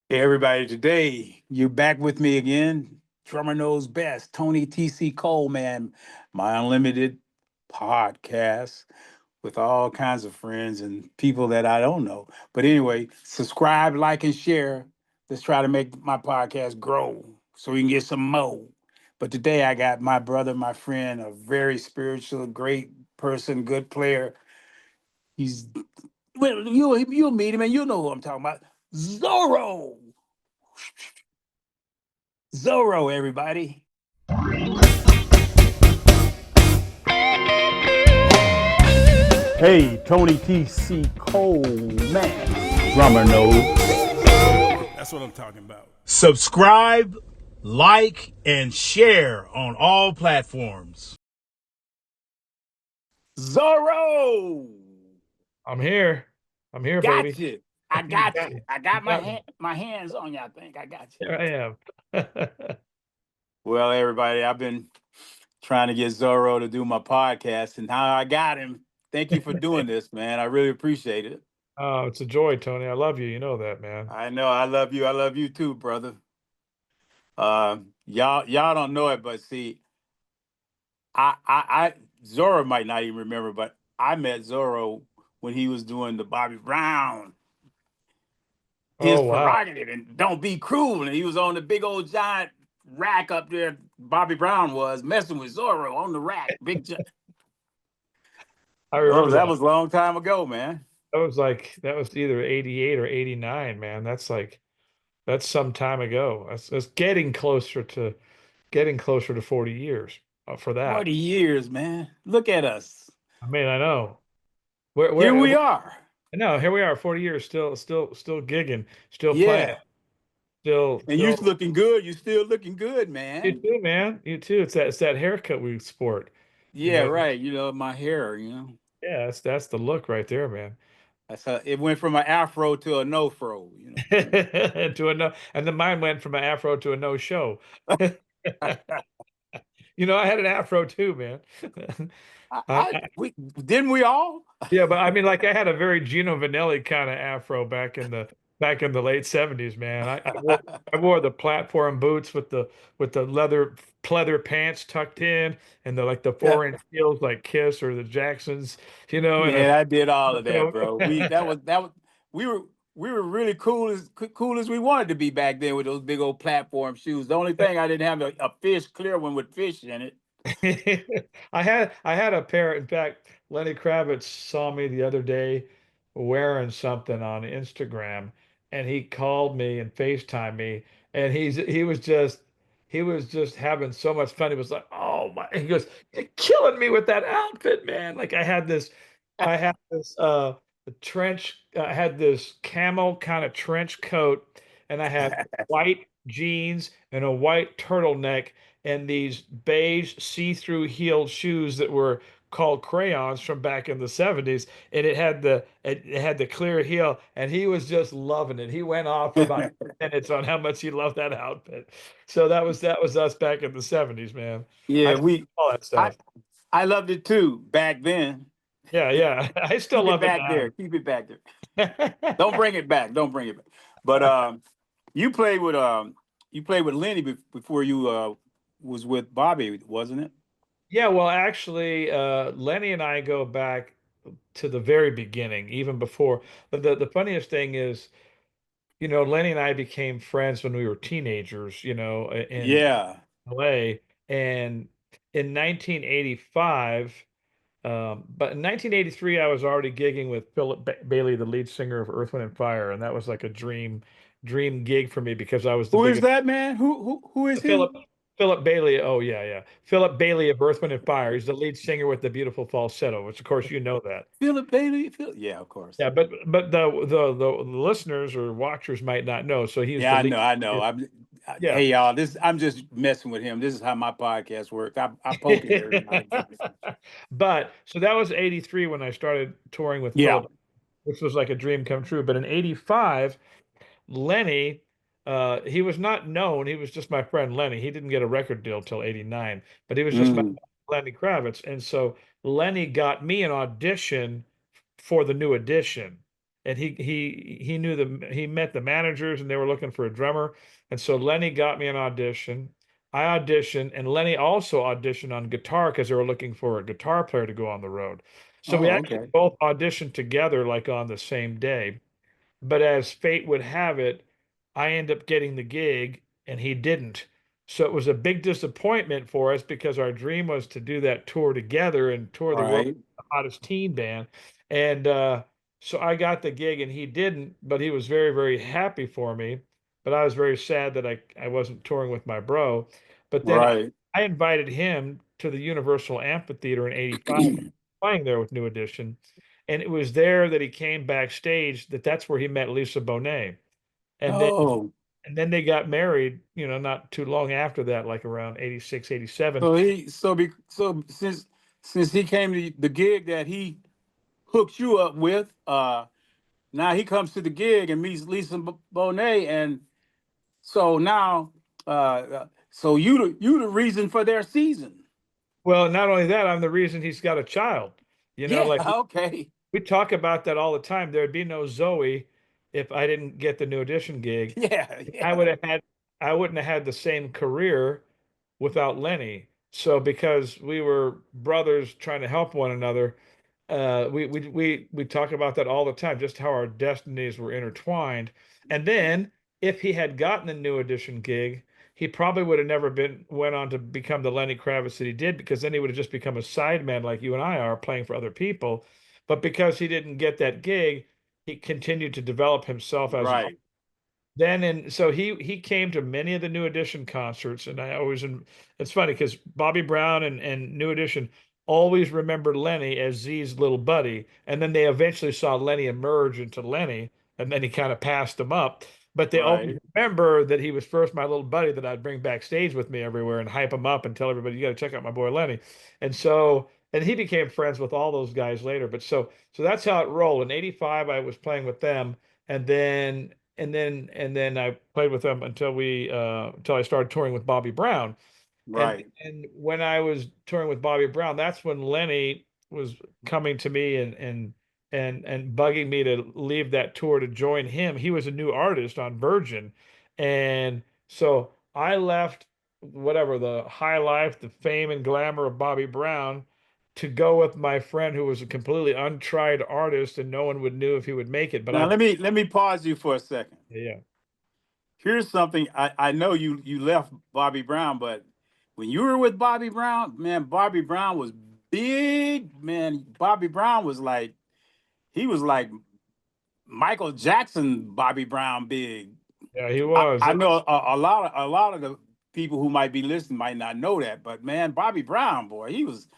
Hey everybody, today you back with me again. Drummer knows best, Tony TC Coleman, my unlimited podcast with all kinds of friends and people that I don't know. But anyway, subscribe, like, and share. Let's try to make my podcast grow so we can get some more. But today I got my brother, my friend, a very spiritual, great person, good player. He's well, you'll meet him and you'll know who I'm talking about. Zoro. Zoro, everybody. Hey, Tony T.C. Coleman, drummer knows. That's what I'm talking about. Subscribe, like, and share on all platforms. Zorro, I'm here. I'm here, got baby. you. I You got got you. me. I You got got me. my hands on you. I think I got you. Here I am. Well, everybody, I've been trying to get Zorro to do my podcast, and how I got him. Thank you for doing this, man. I really appreciate it. Oh, it's a joy, Tony. I love you. You know that, man. I know I love you. I love you too, brother. Y'all don't know it, but see, I Zorro might not even remember, but I met Zorro when he was doing the Bobby Brown, his Oh, wow. prerogative, and don't be cruel. And he was on the big old giant rack up there. Bobby Brown was messing with Zorro on the rack. I remember That that. was a long time ago, man. That was either 88 or 89, man. That's some time ago. That's getting closer to 40 years for that. 40 years, man. Look at us. I mean, I know. Here we are. No, here we are, 40 years, still gigging, still playing, Yeah. And you still. looking good. You still looking good, You man. too, man. You too. It's that haircut we sport. You Yeah, know, right. You know, my hair. yeah, that's the look right there, man. That's how it went from an afro to a no fro. To a no, and then mine went from an afro to a no show. I had an afro too, man. We didn't we all? Yeah, but I mean, like I had a very Gino Vanelli kind of afro back in the late '70s, man. I wore the platform boots with the leather pleather pants tucked in, and the 4-inch heels like Kiss or the Jacksons, and Man, I did all of that, so bro. We were we were really cool as we wanted to be back then with those big old platform shoes. The only thing I didn't have a fish clear one with fish in it. I had a pair. In fact, Lenny Kravitz saw me the other day wearing something on Instagram, and he called me and FaceTimed me, and he was just having so much fun. He was like, "Oh my!" He goes, "You're killing me with that outfit, man!" Like I had this I had this camel kind of trench coat, and I had white jeans and a white turtleneck and these beige see-through heeled shoes that were called crayons from back in the 70s, and it had the clear heel, and he was just loving it. He went off for about 10 minutes on how much he loved that outfit. So that was us back in the 70s, man. I Yeah, still all that I stuff. I loved it too back then. Yeah, yeah. I still Keep it love it back there. now. Keep it back there. Don't bring it back. Don't bring it back. But you played with Lenny before you was with Bobby, wasn't it? Yeah, well, actually, Lenny and I go back to the very beginning, even before. But the funniest thing is, Lenny and I became friends when we were teenagers, in Yeah. LA. And in 1985, but in 1983, I was already gigging with Philip Bailey, the lead singer of Earth, Wind and Fire, and that was like a dream gig for me because I was the Who is biggest. that man? Who is he? Philip Philip Bailey. Oh yeah, yeah. Philip Bailey of Earth, Wind and Fire. He's the lead singer with the beautiful falsetto, which of course you know that. Philip Bailey? Yeah, of course. Yeah, but the listeners or watchers might not know. So he was Yeah, the I lead. know, I know. Yeah. Hey y'all, this I'm just messing with him. This is how my podcast works. I poke it every now and then. But so that was 83 when I started touring with Yeah. Philip, which was like a dream come true. But in 85, Lenny, he was not known. He was just my friend Lenny. He didn't get a record deal till 89, but he was just my Mm. Lenny Kravitz. And so Lenny got me an audition for the new edition. and he knew he met the managers, and they were looking for a drummer. And so Lenny got me an audition. I auditioned, and Lenny also auditioned on guitar because they were looking for a guitar player to go on the road. So we Oh, actually okay. both auditioned together, like on the same day. But as fate would have it, I end up getting the gig and he didn't. So it was a big disappointment for us because our dream was to do that tour together and tour the world, Right. with the hottest teen band. And so I got the gig and he didn't, but he was very, very happy for me. But I was very sad that I wasn't touring with my bro. But then Right. I invited him to the Universal Amphitheater in '85, playing there with New Edition. And it was there that he came backstage that's where he met Lisa Bonet. And then Oh, they got married, not too long after that, like around 86, 87. so since he came to the gig that he hooked you up with, now he comes to the gig and meets Lisa Bonet, and so now, so you the reason for their season. Well, not only that, I'm the reason he's got a child. Yeah. Like Okay. we talk about that all the time. There'd be no Zoe if I didn't get the New Edition gig. Yeah. I Yeah. would have had I wouldn't have had the same career without Lenny. So because we were brothers trying to help one another, we talk about that all the time, just how our destinies were intertwined. And then if he had gotten the New Edition gig, he probably would have never been went on to become the Lenny Kravitz that he did, because then he would have just become a sideman like you and I are, playing for other people. But because he didn't get that gig, he continued to develop himself as an Right. then. And so he came to many of the New Edition concerts, and it's funny because Bobby Brown and New Edition always remembered Lenny as Z's little buddy, and then they eventually saw Lenny emerge into Lenny, and then he kind of passed them up. But they always Right. remember that he was first my little buddy that I'd bring backstage with me everywhere and hype him up and tell everybody, you got to check out my boy Lenny. And he became friends with all those guys later. But so that's how it rolled. In '85, I was playing with them, and then I played with them until I started touring with Bobby Brown. And Right. and when I was touring with Bobby Brown, that's when Lenny was coming to me and bugging me to leave that tour to join him. He was a new artist on Virgin. And so I left whatever the high life, the fame and glamour of Bobby Brown to go with my friend who was a completely untried artist and no one would knew if he would make it. But Now I let me pause you for a second. yeah. Here's something I know you left Bobby Brown, but when you were with Bobby Brown, man, Bobby Brown was big, man. Bobby Brown was like he was like Michael Jackson, Bobby Brown big. Yeah, he I, was. I know a lot of the people who might be listening might not know that, but man, Bobby Brown, boy, he was.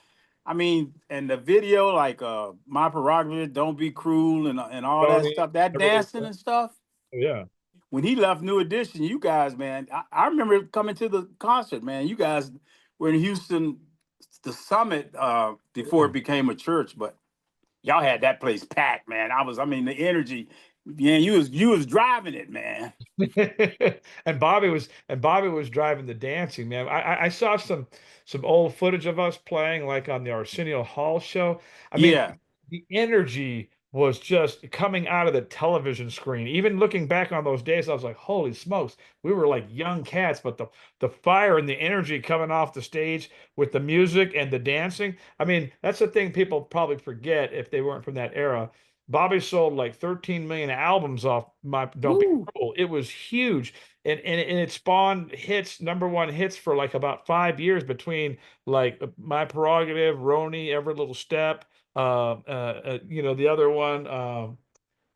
I mean, and the video like My Prerogative, Don't Be Cruel, and all that Tony, stuff, that everything. dancing and stuff. Yeah. When he left New Edition, you guys, man, I remember coming to the concert, man. You guys were in Houston, the Summit, before Yeah. it became a church, but y'all had that place packed, man. I mean, the energy, man. You was driving it, man. And Bobby was driving the dancing, man. I saw some old footage of us playing like on the Arsenio Hall show. I mean, Yeah, the energy was just coming out of the television screen. Even looking back on those days, I was like, holy smokes, we were like young cats, but the fire and the energy coming off the stage with the music and the dancing. I mean, that's the thing people probably forget if they weren't from that era. Bobby sold like 13 million albums off My Don't Be woo, Cruel. It was huge. And it spawned hits, number one hits for like about 5 years between like My Prerogative, Roni, Every Little Step, the other one,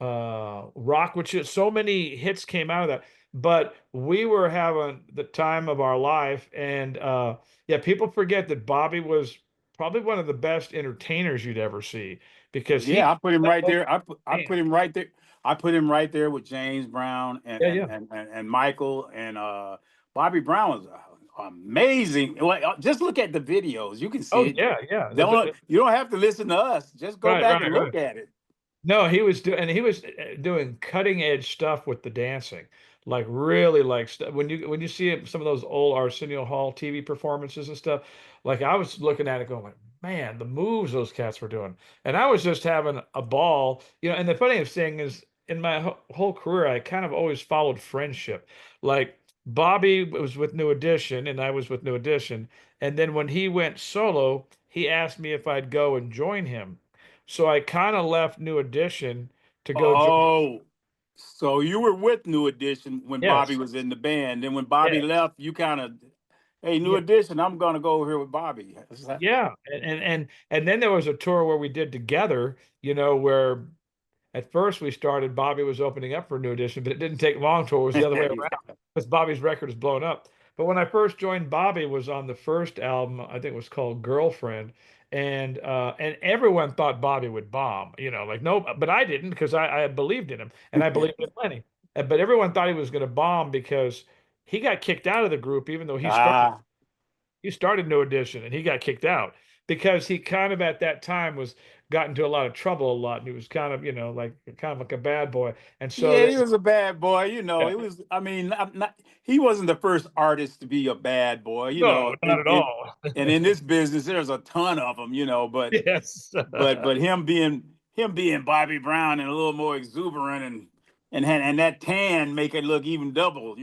Rock, which is so many hits came out of that. But we were having the time of our life. And yeah, people forget that Bobby was probably one of the best entertainers you'd ever see because he yeah. I put him right there. I man. put him right there. I put him right there with James Brown and Yeah, and yeah. and and Michael and Bobby Brown was amazing. Well, just look at the videos. You can see Oh it. yeah, yeah. You don't have to listen to us. Just go Right, back right, and right. look at it. No, he was doing cutting edge stuff with the dancing, like really like stuff. When you see some of those old Arsenio Hall TV performances and stuff, like I was looking at it going like, man, the moves those cats were doing, and I was just having a ball, And the funniest thing is, in my whole career, I kind of always followed friendship. Like Bobby was with New Edition, and I was with New Edition. And then when he went solo, he asked me if I'd go and join him. So I kind of left New Edition to go join. Oh, so you were with New Edition when Bobby Yes. was in the band. Then when Bobby Yeah. left, you kind of, hey, New Yeah. Edition, I'm gonna go over here with Bobby. Is that- Yeah. And then there was a tour where we did together, where at first we started, Bobby was opening up for New Edition, but it didn't take long till it was the other way around because Bobby's record is blown up. But when I first joined Bobby was on the first album, I think it was called Girlfriend. And everyone thought Bobby would bomb, like no, but I didn't because I believed in him and I believed in Lenny. But everyone thought he was going to bomb because he got kicked out of the group, even though Ah, he started New Edition and he got kicked out because he kind of at that time was got into a lot of trouble a lot and he was kind of like kind of like a bad boy and so yeah, then he was a bad boy. yeah, It was. I mean, he wasn't the first artist to be a bad boy. no, not at It all. and in this business, there's a ton of them. Yes. But him being Bobby Brown and a little more exuberant and that tan make it look even double.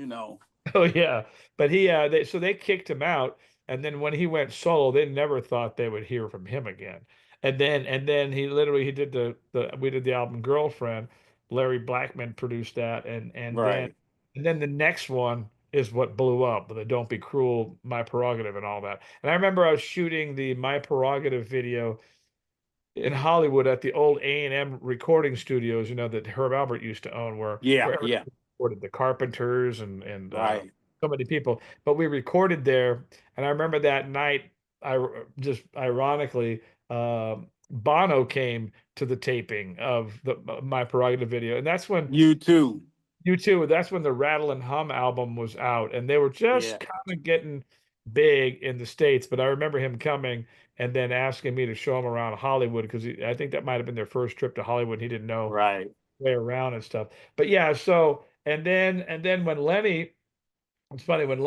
Oh yeah, but they kicked him out, and then when he went solo, they never thought they would hear from him again. And then he did the we did the album Girlfriend. Larry Blackman produced that, Right. and then the next one is what blew up, the Don't Be Cruel, My Prerogative, and all that. And I remember I was shooting the My Prerogative video in Hollywood at the old A&M recording studios, that Herb Albert used to own, Yeah. where everybody Yeah. recorded the Carpenters and Right. so many people. But we recorded there, and I remember that night, I just ironically, Bono came to the taping of My Prerogative video, and that's when You too. you too. That's when the Rattle and Hum album was out, and they were just Yeah. kind of getting big in the States. But I remember him coming and then asking me to show him around Hollywood because I think that might have been their first trip to Hollywood. He didn't know Right. way around and stuff. But yeah, so and then when Lenny it's funny when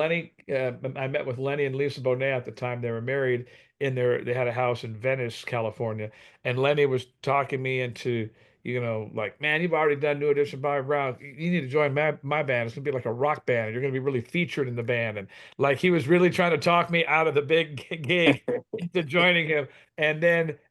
I met with Lenny and Lisa Bonet at the time they were married they had a house in Venice, California, and Lenny was talking me into, like, man, you've already done New Edition Bobby Brown. You need to join my band. It's gonna be like a rock band, and you're gonna be really featured in the band. And like he was really trying to talk me out of the big gig into joining him. And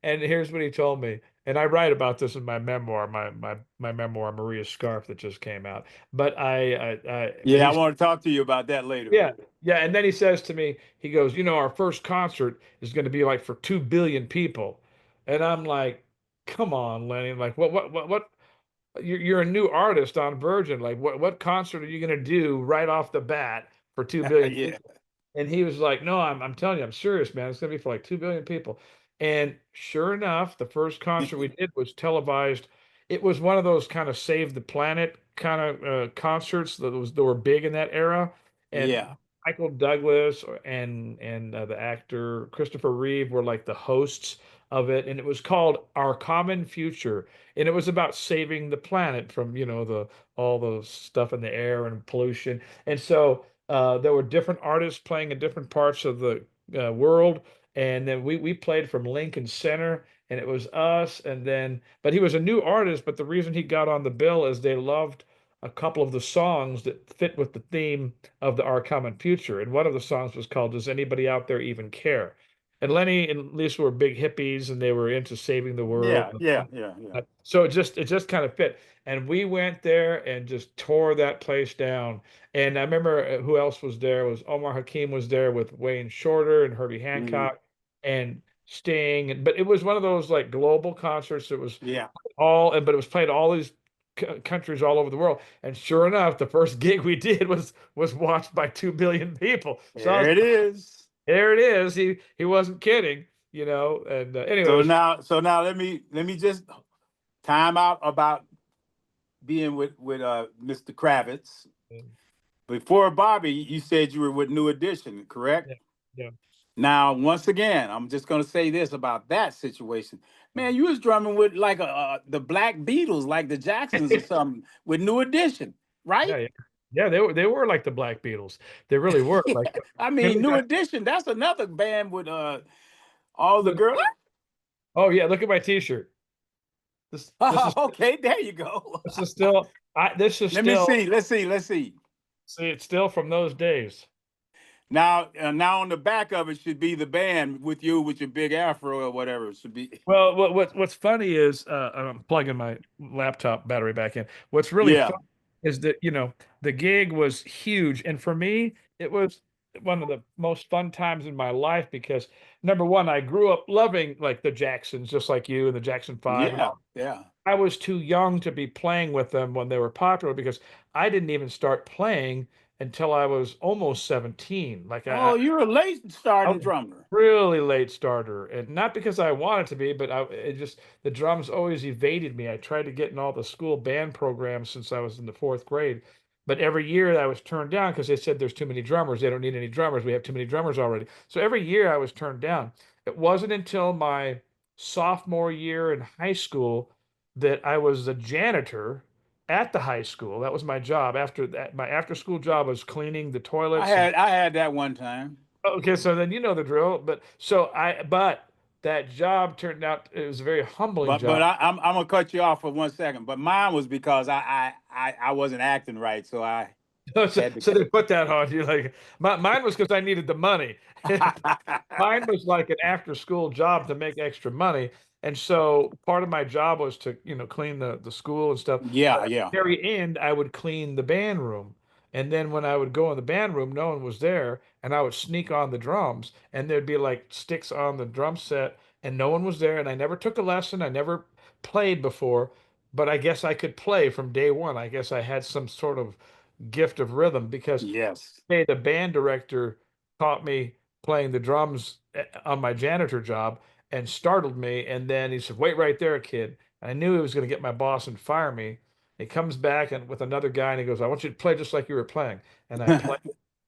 here's what he told me. And I write about this in my memoir, my memoir, Maria's Scarf, that just came out. But but Yeah, I he's want to talk to you about that later. yeah, yeah. And then he says to me, he goes, our first concert is going to be like for 2 billion people. And I'm like, come on, Lenny. Like, what? You're a new artist on Virgin. Like, what concert are you going to do right off the bat for 2 billion Yeah. people? And he was like, no, I'm telling you, I'm serious, man. It's going to be for like 2 billion people. And sure enough, the first concert we did was televised. It was one of those kind of save the planet kind of concerts that were big in that era. And Yeah. Michael Douglas and the actor Christopher Reeve were like the hosts of it, and it was called Our Common Future, and it was about saving the planet from the all the stuff in the air and pollution. And so there were different artists playing in different parts of the world, and then we played from Lincoln Center, and it was us. And then, but he was a new artist, but the reason he got on the bill is they loved a couple of the songs that fit with the theme of the Our Common Future. And one of the songs was called "Does Anybody Out There Even Care?" And Lenny and Lisa were big hippies, and they were into saving the world. Yeah. Yeah. Yeah. Yeah. So it just kind of fit. And we went there and just tore that place down. And I remember who else was there was Omar Hakim was there with Wayne Shorter and Herbie Mhm. Hancock and Sting. But it was one of those like global concerts. It was Yeah. but it was played all these countries all over the world. And sure enough, the first gig we did was watched by 2 billion people. So I There was it is. there it is. He wasn't kidding, And anyway, it was So now let me just time out about being with Mr. Kravitz. Before Bobby, you said you were with New Edition, correct? yeah, yeah, Now, once again, I'm just gonna say this about that situation. Man, you was drumming with like the Black Beatles, like the Jacksons or something, with New Edition, right? yeah, yeah. Yeah, they were like the Black Beatles. They really were. Like I him mean, and New Edition, that's another band with all the girls. oh yeah, look at my T-shirt. This is Okay, there you go. this is still I this is Let me still see. Let's see. see it's still from those days. Now on the back of it should be the band with you with your big afro or whatever. It should be. Well, what's funny is I'm plugging my laptop battery back in. What's really Yeah, fun is that the gig was huge, and for me, it was one of the most fun times in my life because number one, I grew up loving like the Jacksons, just like you and the Jackson Five and yeah, all. yeah. I was too young to be playing with them when they were popular because I didn't even start playing until I was almost 17. Like Oh, you're a late I starting was a drummer. really late starter, and not because I wanted to be, but the drums always evaded me. I tried to get in all the school band programs since I was in the fourth grade, but every year I was turned down because they said there's too many drummers. They don't need any drummers. We have too many drummers already. So every year I was turned down. It wasn't until my sophomore year in high school that I was the janitor at the high school. That was my job. After that, my after school job was cleaning the I toilets and had I had that one time. okay, so then you know the drill. But that job turned out it was a very humbling But job. I'm gonna cut you off for 1 second. But mine was because I wasn't acting right, so I So, had so they put that on you. Like mine was because I needed the money. to. Mine was like an after school job to make extra money. And so part of my job was to, clean the school and stuff. But Yeah, at yeah. the very end, I would clean the band room. And then when I would go in the band room, no one was there. And I would sneak on the drums and there'd be like sticks on the drum set and no one was there. And I never took a lesson. I never played before, but I guess I could play from day one. I guess I had some sort of gift of rhythm because Yes. hey, the band director caught me playing the drums on my janitor job and startled me. And then he said, "Wait right there, kid." I knew he was going to get my boss and fire me. He comes back and with another guy and he goes, "I want you to play just like you were playing." And I played,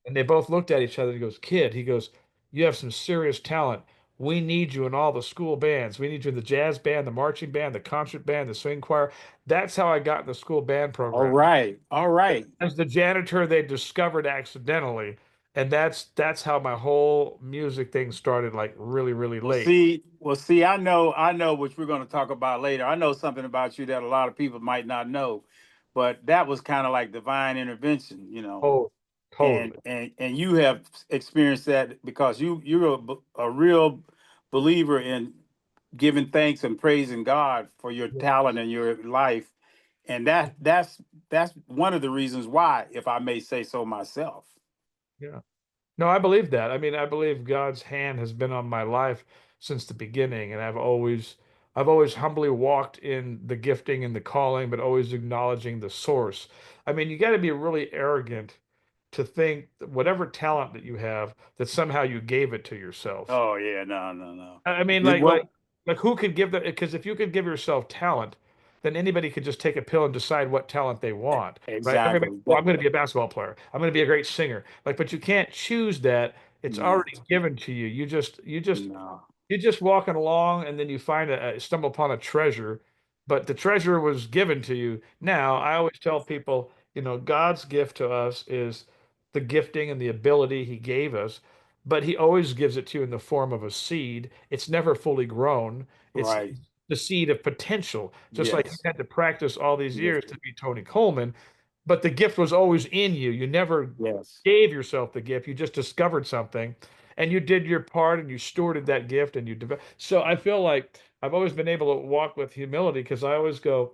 and they both looked at each other. He goes, "Kid," he goes, "you have some serious talent. We need you in all the school bands. We need you in the jazz band, the marching band, the concert band, the swing choir." That's how I got in the school band All program right. All right. as the janitor they discovered accidentally, and that's how my whole music thing started, like really late. Well, see, I know what we're going to talk about later. I know something about you that a lot of people might not know, but that was kind of like divine intervention. Oh, And totally. and you have experienced that because you're a real believer in giving thanks and praising God for your Yeah, talent and your life, and that's one of the reasons why, if I may say so myself. yeah. No, I believe that. I mean, I believe God's hand has been on my life since the beginning, and I've always humbly walked in the gifting and the calling, but always acknowledging the source. I mean, you got to be really arrogant to think that whatever talent that you have, that somehow you gave it to yourself. Oh yeah, no, no, no. I mean, It, well, like who could give that? Because if you could give yourself talent, then anybody could just take a pill and decide what talent they want, right? Everybody, exactly. well, I'm going to be a basketball player. I'm going to be a great singer. Like, but you can't choose that. It's No, already given to you. no. You're just walking along and then you stumble upon a treasure, but the treasure was given to you. Now, I always tell people, God's gift to us is the gifting and the ability he gave us, but he always gives it to you in the form of a seed. It's never fully grown. It's Right. the seed of potential, just like you Yes. had to practice all these Yes. years to be Tony Coleman, but the gift was always in you. You never Yes. gave yourself the gift. You just discovered something and you did your part and you stewarded that gift and you developed. So I feel like I've always been able to walk with humility because I always go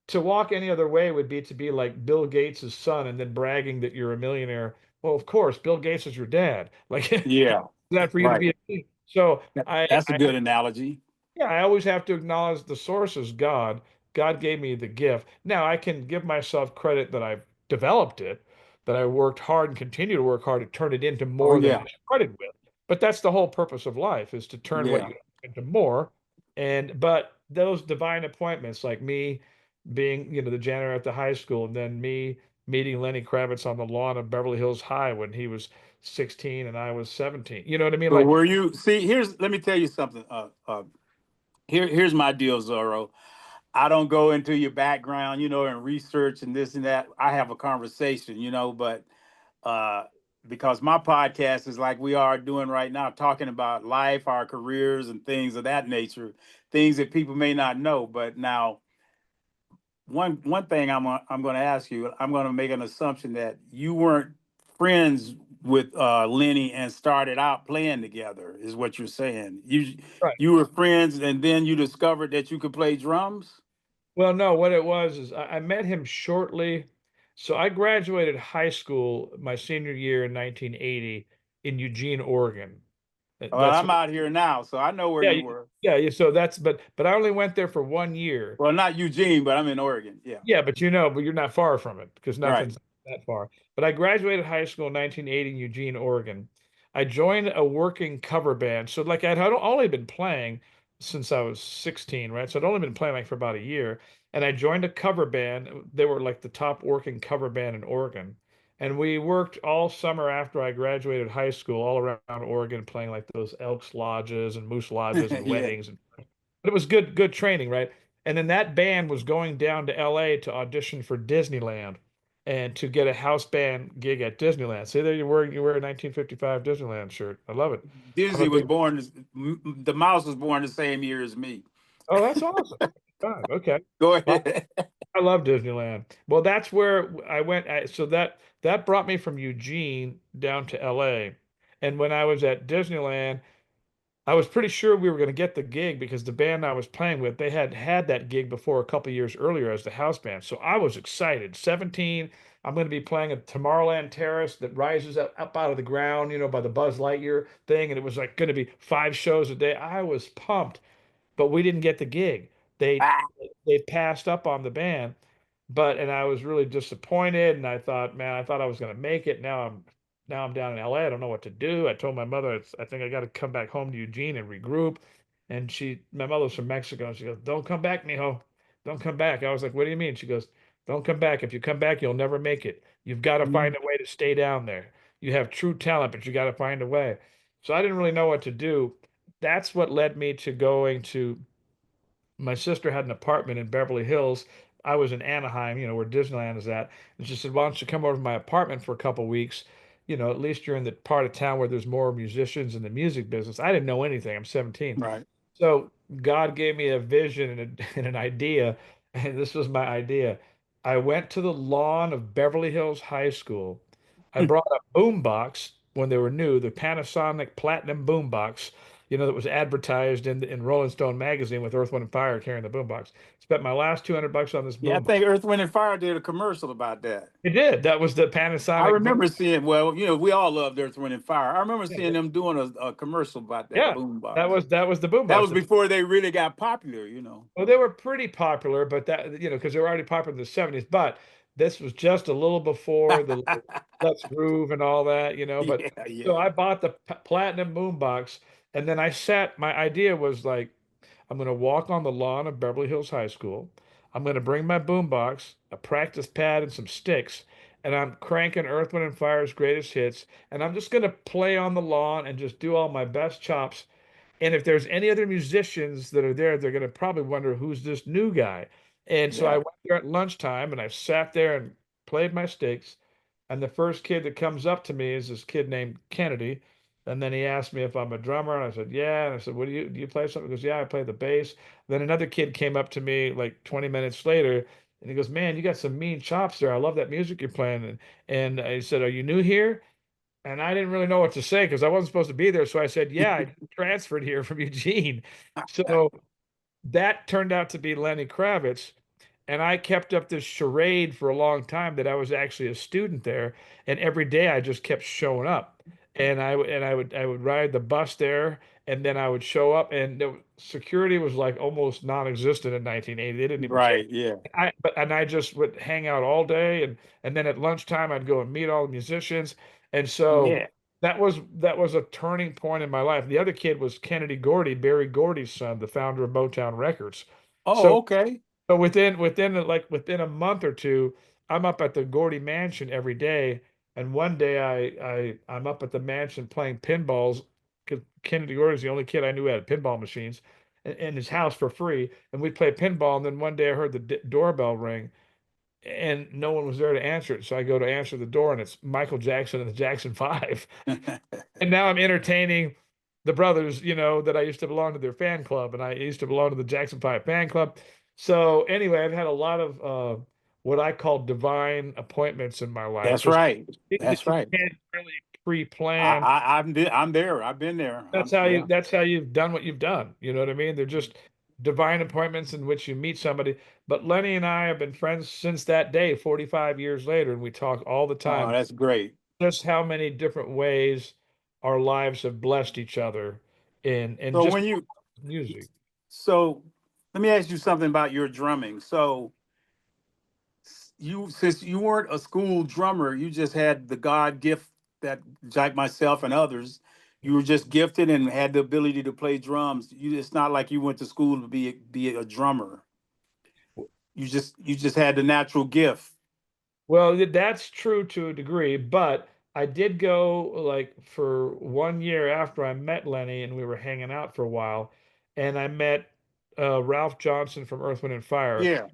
to walk any other way would be to be like Bill Gates' son and then bragging that you're a millionaire. Well, of course, Bill Gates is your dad. Like Yeah. that for you to Right. be a king. So That's a good analogy. yeah, I always have to acknowledge the source is God. God gave me the gift. Now I can give myself credit that I've developed it, that I worked hard and continue to work hard to turn it into Oh more than yeah. I started with. But that's the whole purpose of life is to turn what Yeah. you have into more. And but those divine appointments, like me being, the janitor at the high school, and then me meeting Lenny Kravitz on the lawn of Beverly Hills High when he was 16 and I was 17. You know what I mean? So Like, were you see here's let me tell you something. Here's my deal, Zorro. I don't go into your background, and research and this and that. I have a conversation, but uh because my podcast is like we are doing right now, talking about life, our careers, and things of that nature, things that people may not know. But now, one thing I'm going to ask you, I'm going to make an assumption that you weren't friends with Lenny and started out playing together, is what you're saying. Right. You were friends, and then you discovered that you could play drums. Well, no, what it was is I met him shortly. So I graduated high school my senior year in 1980 in Eugene, Oregon. Well, That's I'm out here now, so I know where yeah, you were. So that's but I only went there for 1 year. Well, not Eugene, but I'm in Oregon. Yeah. Yeah, but but you're not far from it because Right. nothing's that far. But I graduated high school in 1980 in Eugene, Oregon. I joined a working cover band. So like I'd only been playing since I was 16, right? So I'd only been playing like for about a year. And I joined a cover band. They were like the top working cover band in Oregon. And we worked all summer after I graduated high school, all around Oregon, playing like those Elks Lodges and Moose Lodges and Yeah. weddings. But it was good training, right? And then that band was going down to LA to audition for Disneyland and to get a house band gig at Disneyland. See there you wear a 1955 Disneyland shirt. I love it. I'm a Disney was big born. The mouse was born the same year as me. Oh, that's awesome. God, okay. Go Well, ahead. I love Disneyland. Well, that's where I went. So that brought me from Eugene down to LA. And when I was at Disneyland, I was pretty sure we were going to get the gig because the band I was playing with, they had had that gig before a couple years earlier as the house band. So I was excited. 17, I'm going to be playing at Tomorrowland Terrace that rises up out of the ground, by the Buzz Lightyear thing. And it was like going to be 5 shows a day. I was pumped, but we didn't get the gig. They Ah, they passed up on the band, and I was really disappointed. And I thought, man, I thought I was going to make it. Now I'm down in LA. I don't know what to do. I told my mother, I think I got to come back home to Eugene and regroup. And my mother's from Mexico, and she goes, "Don't come back, mijo. Don't come back." I was like, "What do you mean?" She goes, "Don't come back. If you come back, you'll never make it. You've got to mm, find a way to stay down there. You have true talent, but you got to find a way." So I didn't really know what to do. That's what led me to going to my sister had an apartment in Beverly Hills. I was in Anaheim, where Disneyland is at. And she said, "Why don't you come over to my apartment for a couple weeks? At least you're in the part of town where there's more musicians in the music business." I didn't know anything. I'm 17. right. So God gave me a vision and an idea, and this was my idea. I went to the lawn of Beverly Hills High School. I brought a boom box when they were new, the Panasonic Platinum boom box, that was advertised in Rolling Stone magazine with Earth, Wind, and Fire carrying the boom box. Spent my last $200 on this Yeah, I boom box. think Earth, Wind, and Fire did a commercial about that. It did. That was the I Panasonic boom. remember seeing. Well, we all loved Earth, Wind, and Fire. I remember Yeah, seeing them doing a commercial about that yeah. boom That box. was that was the boom That box. was before they really got popular. Well, they were pretty popular, but because they were already popular in the 70s, but this was just a little before the Let's Groove and all that. But Yeah, so yeah, I bought the platinum boombox, and then my idea was like, I'm going to walk on the lawn of Beverly Hills High School. I'm going to bring my boombox, a practice pad, and some sticks, and I'm cranking Earth, Wind, and Fire's greatest hits, and I'm just going to play on the lawn and just do all my best chops, and if there's any other musicians that are there, they're going to probably wonder who's this new guy. And so I yeah. went there at lunchtime and I sat there and played my stakes. And the first kid that comes up to me is this kid named Kennedy. And then he asked me if I'm a drummer. And I said, yeah. And I said, do you play something? He goes, yeah, I play the bass. Then another kid came up to me like 20 minutes later and he goes, man, you got some mean chops there. I love that music you're playing. And I said, are you new here? And I didn't really know what to say because I wasn't supposed to be there. So I said, yeah, I transferred here from Eugene. So that turned out to be Lenny Kravitz. And I kept up this charade for a long time that I was actually a student there. And every day I just kept showing up. And I would ride the bus there, and then I would show up, and security was like almost non-existent in 1980. They didn't even care. Right. Yeah. I just would hang out all day, and then at lunchtime I'd go and meet all the musicians. And so Yeah. that was a turning point in my life. The other kid was Kennedy Gordy, Barry Gordy's son, the founder of Motown Records. Oh, So okay. so within a month or two, I'm up at the Gordy Mansion every day. And one day I'm up at the mansion playing pinballs because Kennedy Gordy's the only kid I knew had pinball machines in his house for free. And we'd play pinball. And then one day I heard the doorbell ring, and no one was there to answer it. So I go to answer the door, and it's Michael Jackson and the Jackson Five. And now I'm entertaining the brothers, that I used to belong to their fan club, and I used to belong to the Jackson Five fan club. So anyway, I've had a lot of what I call divine appointments in my life, That's just right. things that That's you right. can't really pre-plan. I'm there. I've been there. Yeah. That's how you've done what you've done. You know what I mean? They're just divine appointments in which you meet somebody. But Lenny and I have been friends since that day, 45 years later, and we talk all the Oh, time. that's great. Just how many different ways our lives have blessed each other in So just when you music. so let me ask you something about your drumming. So you since you weren't a school drummer, you just had the God gift that like myself and others, you were just gifted and had the ability to play drums. It's not like you went to school to be a drummer. You just had the natural gift. Well, that's true to a degree, but I did go like for 1 year after I met Lenny and we were hanging out for a while, and I met Ralph Johnson from Earth, Wind and Fire, Yeah.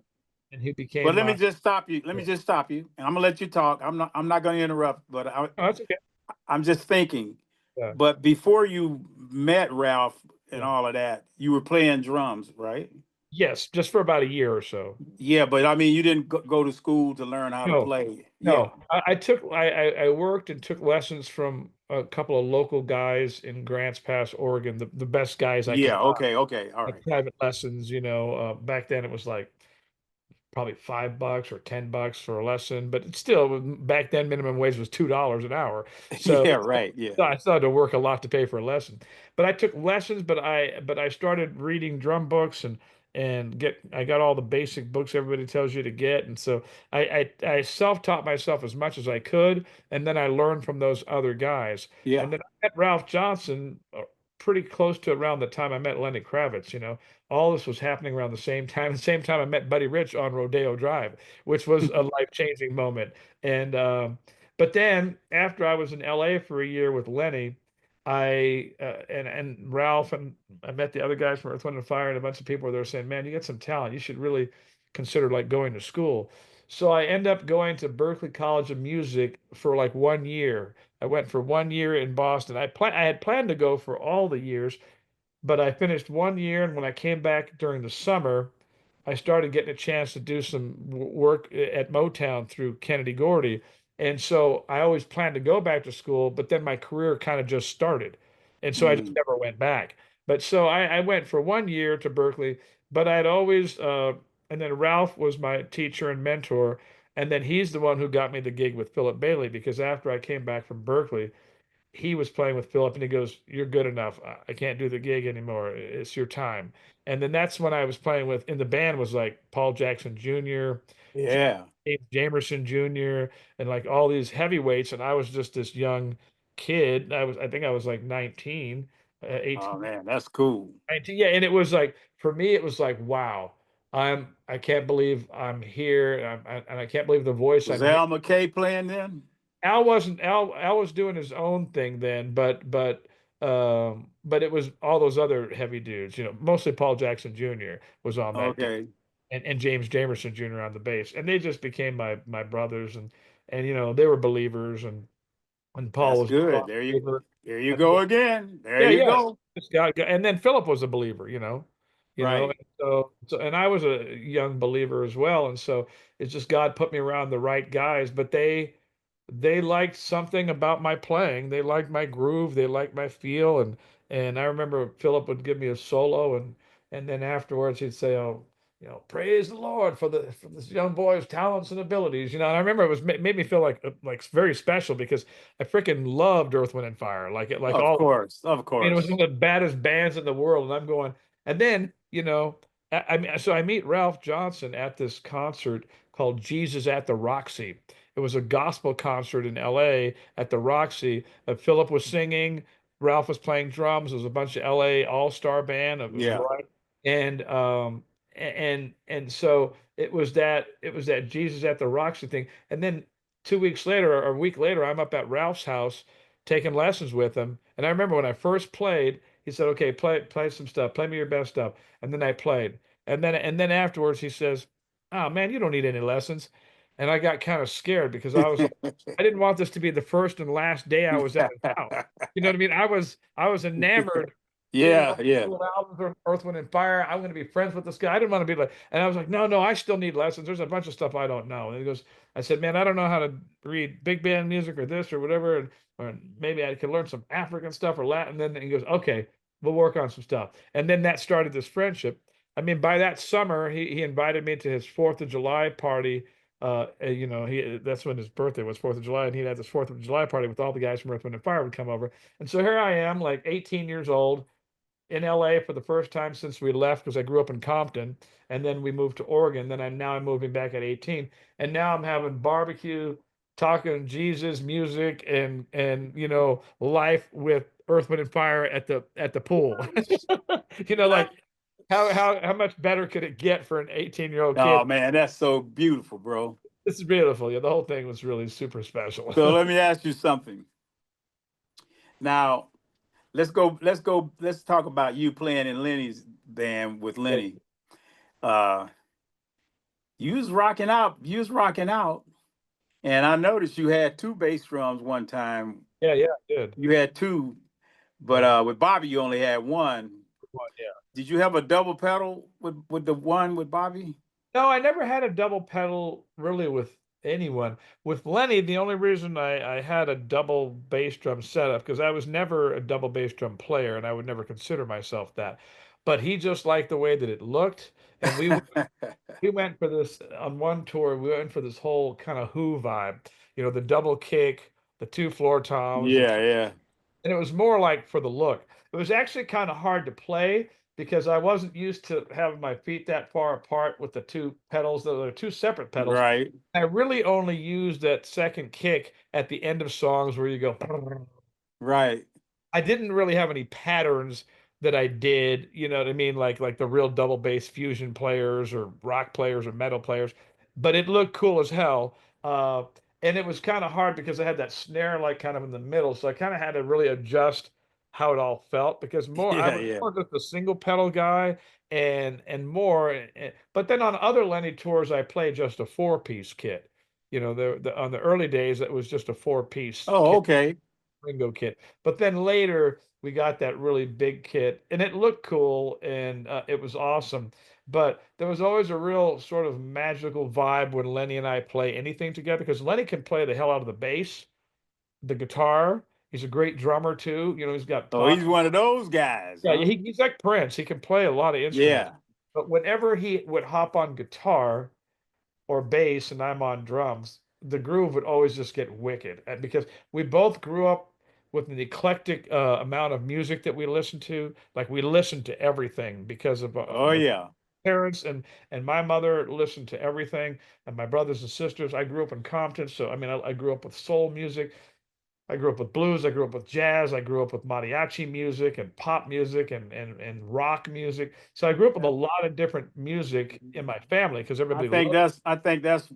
and he became But let me my. just stop you. Let me just stop you. And I'm gonna let you talk. I'm not gonna interrupt, but Oh, that's okay. I'm just thinking. Yeah. But before you met Ralph and Yeah. all of that, you were playing drums, right? Yes, just for about a year or so. Yeah, but I mean, you didn't go to school to learn how to No, play. Yeah. no. I worked and took lessons from a couple of local guys in Grants Pass, Oregon, the best guys I could Yeah. find, Okay. Okay. All like right. private lessons. Back then it was like probably $5 or $10 for a lesson, but it's still back then minimum wage was $2 an hour. So Yeah. Right. Yeah. I still had to work a lot to pay for a lesson. But I took lessons, but I started reading drum books and I got all the basic books everybody tells you to get. And so I self-taught myself as much as I could, and then I learned from those other guys. Yeah. And then I met Ralph Johnson pretty close to around the time I met Lenny Kravitz. All this was happening around the same time. The same time I met Buddy Rich on Rodeo Drive, which was a life-changing moment. And but then after I was in LA for a year with Lenny, I and Ralph and I met the other guys from Earth, Wind and Fire, and a bunch of people were there saying, "Man, you got some talent. You should really consider like going to school." So I end up going to Berklee College of Music for like 1 year. I went for 1 year in Boston. I had planned to go for all the years, but I finished 1 year, and when I came back during the summer, I started getting a chance to do some work at Motown through Kennedy Gordy. And so I always planned to go back to school, but then my career kind of just started. And so I just Mm. never went back. But so I went for 1 year to Berkeley, but I'd always, and then Ralph was my teacher and mentor. And then he's the one who got me the gig with Philip Bailey because after I came back from Berkeley, he was playing with Philip and he goes, "You're good enough. I can't do the gig anymore. It's your time." And then that's when I was playing with in the band was like Paul Jackson Jr., Yeah. James Jamerson Jr., and like all these heavyweights. And I was just this young kid. I think I was like 19, Oh 18, man, that's cool. 19. Yeah. And it was like, for me, it was like, wow, I can't believe I'm here. And I can't believe the voice Was I'm hearing. Al McKay playing then? Al was doing his own thing then, but it was all those other heavy dudes, mostly Paul Jackson Jr. was on that deal, Okay. and James Jamerson Jr. on the bass, and they just became my brothers, and they were believers, and Paul That's was a strong good. believer. There you go again. There Yeah, you yeah. go. And then Philip was a believer, Right. and and I was a young believer as well, and so it's just God put me around the right guys, but they liked something about my playing. They liked my groove, they liked my feel, and I remember Philip would give me a solo, and then afterwards he'd say, "Oh, praise the Lord for this young boy's talents and abilities." And I remember it was made me feel like very special because I freaking loved Earth, Wind and Fire, like Of all. course. Of It was course. one of the baddest bands in the world, and I'm going. And then, so I meet Ralph Johnson at this concert called Jesus at the Roxy. It was a gospel concert in LA at the Roxy. Philip was singing, Ralph was playing drums. It was a bunch of LA all-star band. It was Yeah. right. And so it was that Jesus at the Roxy thing. And then 2 weeks later or a week later, I'm up at Ralph's house taking lessons with him. And I remember when I first played, he said, "Okay, play some stuff. Play me your best stuff." And then I played. And then afterwards he says, "Oh man, you don't need any lessons." and I got kind of scared because I was like, I didn't want this to be the first and last day I was at his house. You know what I mean? I was enamored in Yeah, yeah. old albums of Earth, Wind, and Fire. I'm going to be friends with this guy. I didn't want to be like, and I was like, no, no, I still need lessons. There's a bunch of stuff I don't know. And he goes, I said, man, I don't know how to read big band music or this or whatever, or maybe I could learn some African stuff or Latin. And then he goes, okay, we'll work on some stuff. And then that started this friendship. I mean, by that summer, he invited me to his Fourth of July party. You know, he that's when his birthday was, Fourth of July, and he had this Fourth of July party with all the guys from Earth, Wind, and Fire would come over. And so here I am, like 18 years old, in LA for the first time since we left because I grew up in Compton, and then we moved to Oregon. Then I'm moving back at 18, and now I'm having barbecue, talking Jesus, music, and life with Earth, Wind, and Fire at the pool. Like how much better could it get for an 18-year-old kid? Oh man, that's so beautiful, bro. This is beautiful. Yeah, the whole thing was really super special. So let me ask you something. Now, let's talk about you playing in Lenny's band with Yeah, Lenny. Uh you was rocking out, and I noticed you had two bass drums one time. yeah, yeah, I did. You had two, but Yeah. with Bobby you only had one. Yeah. Did you have a double pedal with the one with Bobby? No, I never had a double pedal really with anyone. With Lenny, the only reason I had a double bass drum setup because I was never a double bass drum player and I would never consider myself that. But he just liked the way that it looked. And we went for this on one tour, we went for this whole kind of Who vibe, the double kick, the two floor toms, Yeah, yeah. and it was more like for the look. It was actually kind of hard to play because I wasn't used to having my feet that far apart with the two pedals. They're two separate pedals. Right, I really only used that second kick at the end of songs where you go. right. I didn't really have any patterns that I did, you know what I mean? Like the real double bass fusion players or rock players or metal players, but it looked cool as hell. Uh, and it was kind of hard because I had that snare like kind of in the middle, so I kind of had to really adjust how it all felt because I Yeah, was yeah. more just a single pedal guy and more. But then on other Lenny tours, I played just a four-piece kit. On the early days, it was just a four-piece Oh, kit. okay. Ringo kit. But then later we got that really big kit and it looked cool and it was awesome. But there was always a real sort of magical vibe when Lenny and I play anything together because Lenny can play the hell out of the bass, the guitar. He's a great drummer too. He's got Oh, he's pop. one of those guys, Yeah, huh? he's like Prince. He can play a lot of instruments. Yeah. But whenever he would hop on guitar, or bass and I'm on drums, the groove would always just get wicked. And because we both grew up with an eclectic amount of music that we listened to. Like we listened to everything because of Oh, yeah. parents and my mother listened to everything, and my brothers and sisters. I grew up in Compton, so I mean, I grew up with soul music. I grew up with blues. I grew up with jazz. I grew up with mariachi music and pop music and rock music. So I grew up with a lot of different music in my family because everybody loved. I think that's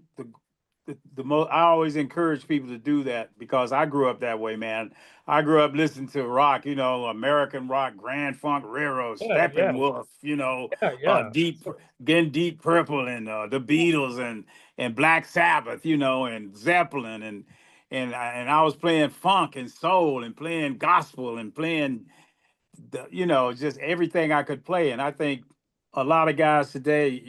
the most. I always encourage people to do that because I grew up that way, man. I grew up listening to rock, American rock, Grand Funk Railroad, Yeah, yeah, Steppenwolf, yeah, yeah. Deep, again, Deep Purple, and the Beatles, and Black Sabbath, and Zeppelin, and I was playing funk and soul and playing gospel and playing just everything I could play. And I think a lot of guys today,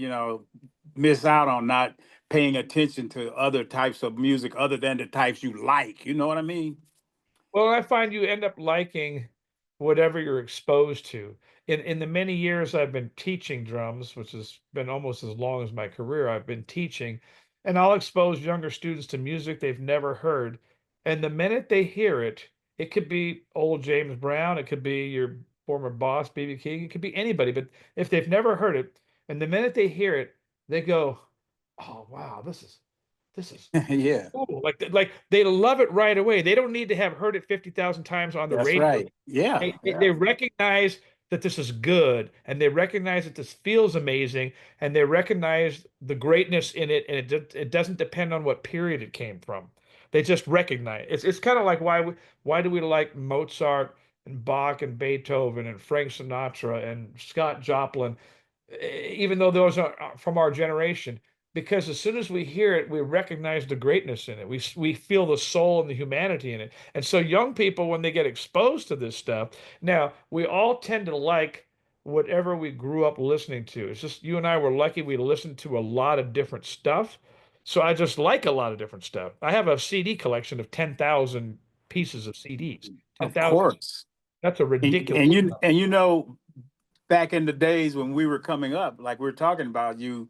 miss out on not paying attention to other types of music other than the types you like. You know what I mean? Well, I find you end up liking whatever you're exposed to. In the many years I've been teaching drums, which has been almost as long as my career, I've been teaching, and I'll expose younger students to music they've never heard. And the minute they hear it, it could be old James Brown, it could be your former boss, B.B. King, it could be anybody, but if they've never heard it, and the minute they hear it, they go, "Oh wow, this is Yeah, cool." Like they love it right away. They don't need to have heard it 50,000 times on the that's radio. right. Yeah, They yeah. recognize that this is good and they recognize that this feels amazing and they recognize the greatness in it, and it doesn't depend on what period it came from. They just recognize it's kind of like why do we like Mozart and Bach and Beethoven and Frank Sinatra and Scott Joplin, even though those are from our generation. because as soon as we hear it, we recognize the greatness in it. We feel the soul and the humanity in it. And so young people, when they get exposed to this stuff, now we all tend to like whatever we grew up listening to. It's just you and I were lucky we listened to a lot of different stuff. So I just like a lot of different stuff. I have a CD collection of 10,000 pieces of CDs. Of 10,000. course. That's a ridiculous. And back in the days when we were coming up, like we are talking about, you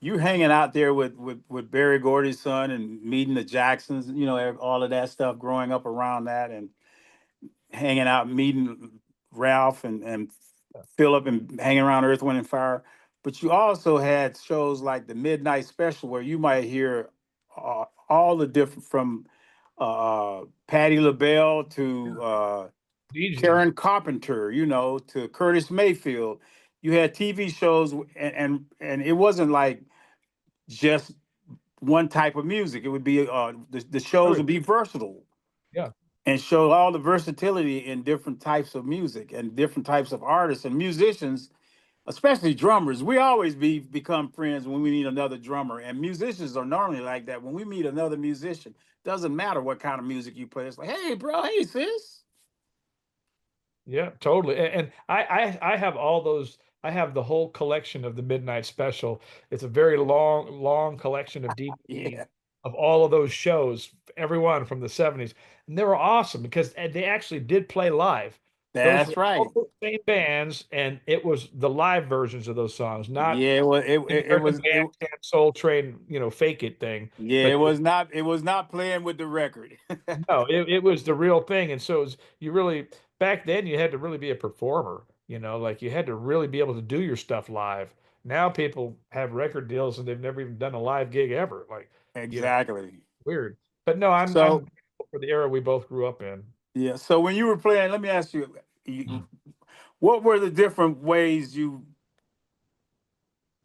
hanging out there with Barry Gordy's son and meeting the Jacksons, all of that stuff, growing up around that and hanging out, meeting Ralph and Philip and hanging around Earth, Wind and Fire. But you also had shows like the Midnight Special where you might hear all the different from Patti LaBelle to DJs. Karen Carpenter, to Curtis Mayfield. You had TV shows, and it wasn't like just one type of music. It would be the shows would be versatile Yeah. and show all the versatility in different types of music and different types of artists and musicians, especially drummers. We always become friends when we meet another drummer, and musicians are normally like that. When we meet another musician, doesn't matter what kind of music you play. It's like, hey, bro, hey, sis. Yeah, totally. And I have all those. I have the whole collection of the Midnight Special. It's a very long collection of DVDs Yeah, of all of those shows, everyone from the 70s. And they were awesome because they actually did play live. Those were that's all right. the same bands, and it was the live versions of those songs, not Yeah, well, the it American was it. Bandstand Soul Train, fake it thing. Yeah, But it was not playing with the record. no, it was the real thing. And so it was, you really, back then you had to really be a performer, like you had to really be able to do your stuff live. Now people have record deals and they've never even done a live gig ever. Like, you know, Exactly. weird. But no, I'm So grateful for the era we both grew up in. yeah, so when you were playing, let me ask you, Mm. what were the different ways you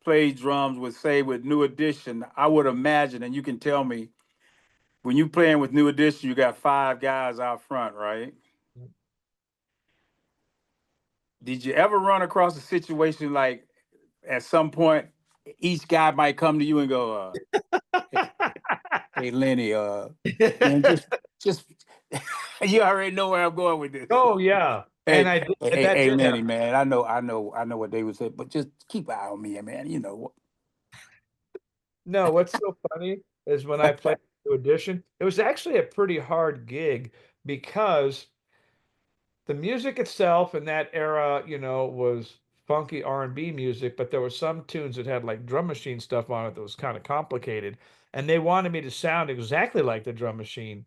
played drums with, say, with New Edition? I would imagine, and you can tell me, when you playing with New Edition, you got five guys out front, right? Did you ever run across a situation like at some point each guy might come to you and go, hey, hey Lenny, man, just you already know where I'm going with this. Oh yeah. And Hey, I hey, and hey, that hey, did Lenny, happen. man. I know what they would say, but just keep an eye on me, man. No, what's so funny is when I played the audition, it was actually a pretty hard gig because the music itself in that era, was funky R&B music, but there were some tunes that had like drum machine stuff on it that was kind of complicated. And they wanted me to sound exactly like the drum machine,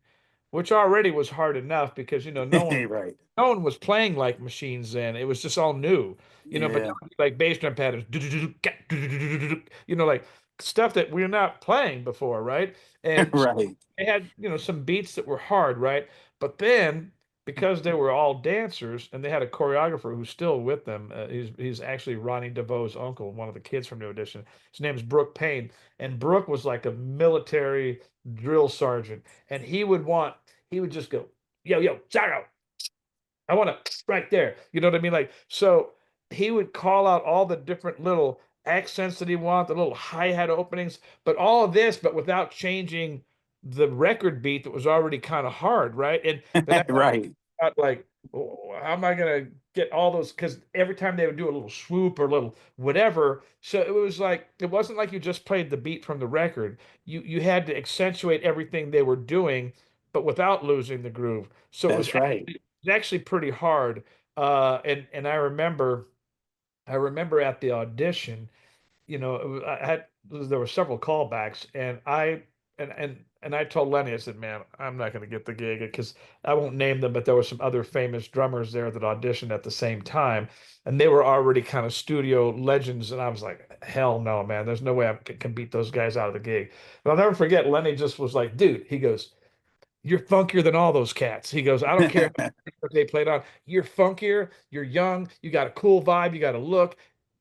which already was hard enough because, no one Right. no one was playing like machines then. It was just all new, but Yeah. like bass drum patterns, like stuff that we're not playing before, right? And so Right. they had, some beats that were hard, right? But then because they were all dancers and they had a choreographer who's still with them, he's actually Ronnie DeVoe's uncle, one of the kids from New Edition. His name is Brooke Payne, and Brooke was like a military drill sergeant, and he would just go, yo, yo, Zoro, I want to right there. You know what I mean? Like, so he would call out all the different little accents that he wanted, the little hi-hat openings, but all of this, but without changing the record beat that was already kind of hard, right? And then I Right. thought, like, "Oh, how am I gonna get all those?" Because every time they would do a little swoop or a little whatever, so it was like it wasn't like you just played the beat from the record. You had to accentuate everything they were doing, but without losing the groove. So That's right. it was actually pretty hard. And I remember at the audition, I had there were several callbacks, and I told Lenny, I said, "Man, I'm not going to get the gig because I won't name them, but there were some other famous drummers there that auditioned at the same time, and they were already kind of studio legends." And I was like, "Hell no, man! There's no way I can beat those guys out of the gig." But I'll never forget. Lenny just was like, "Dude," he goes, "You're funkier than all those cats." He goes, "I don't care what they played on. You're funkier. You're young. You got a cool vibe. You got a look.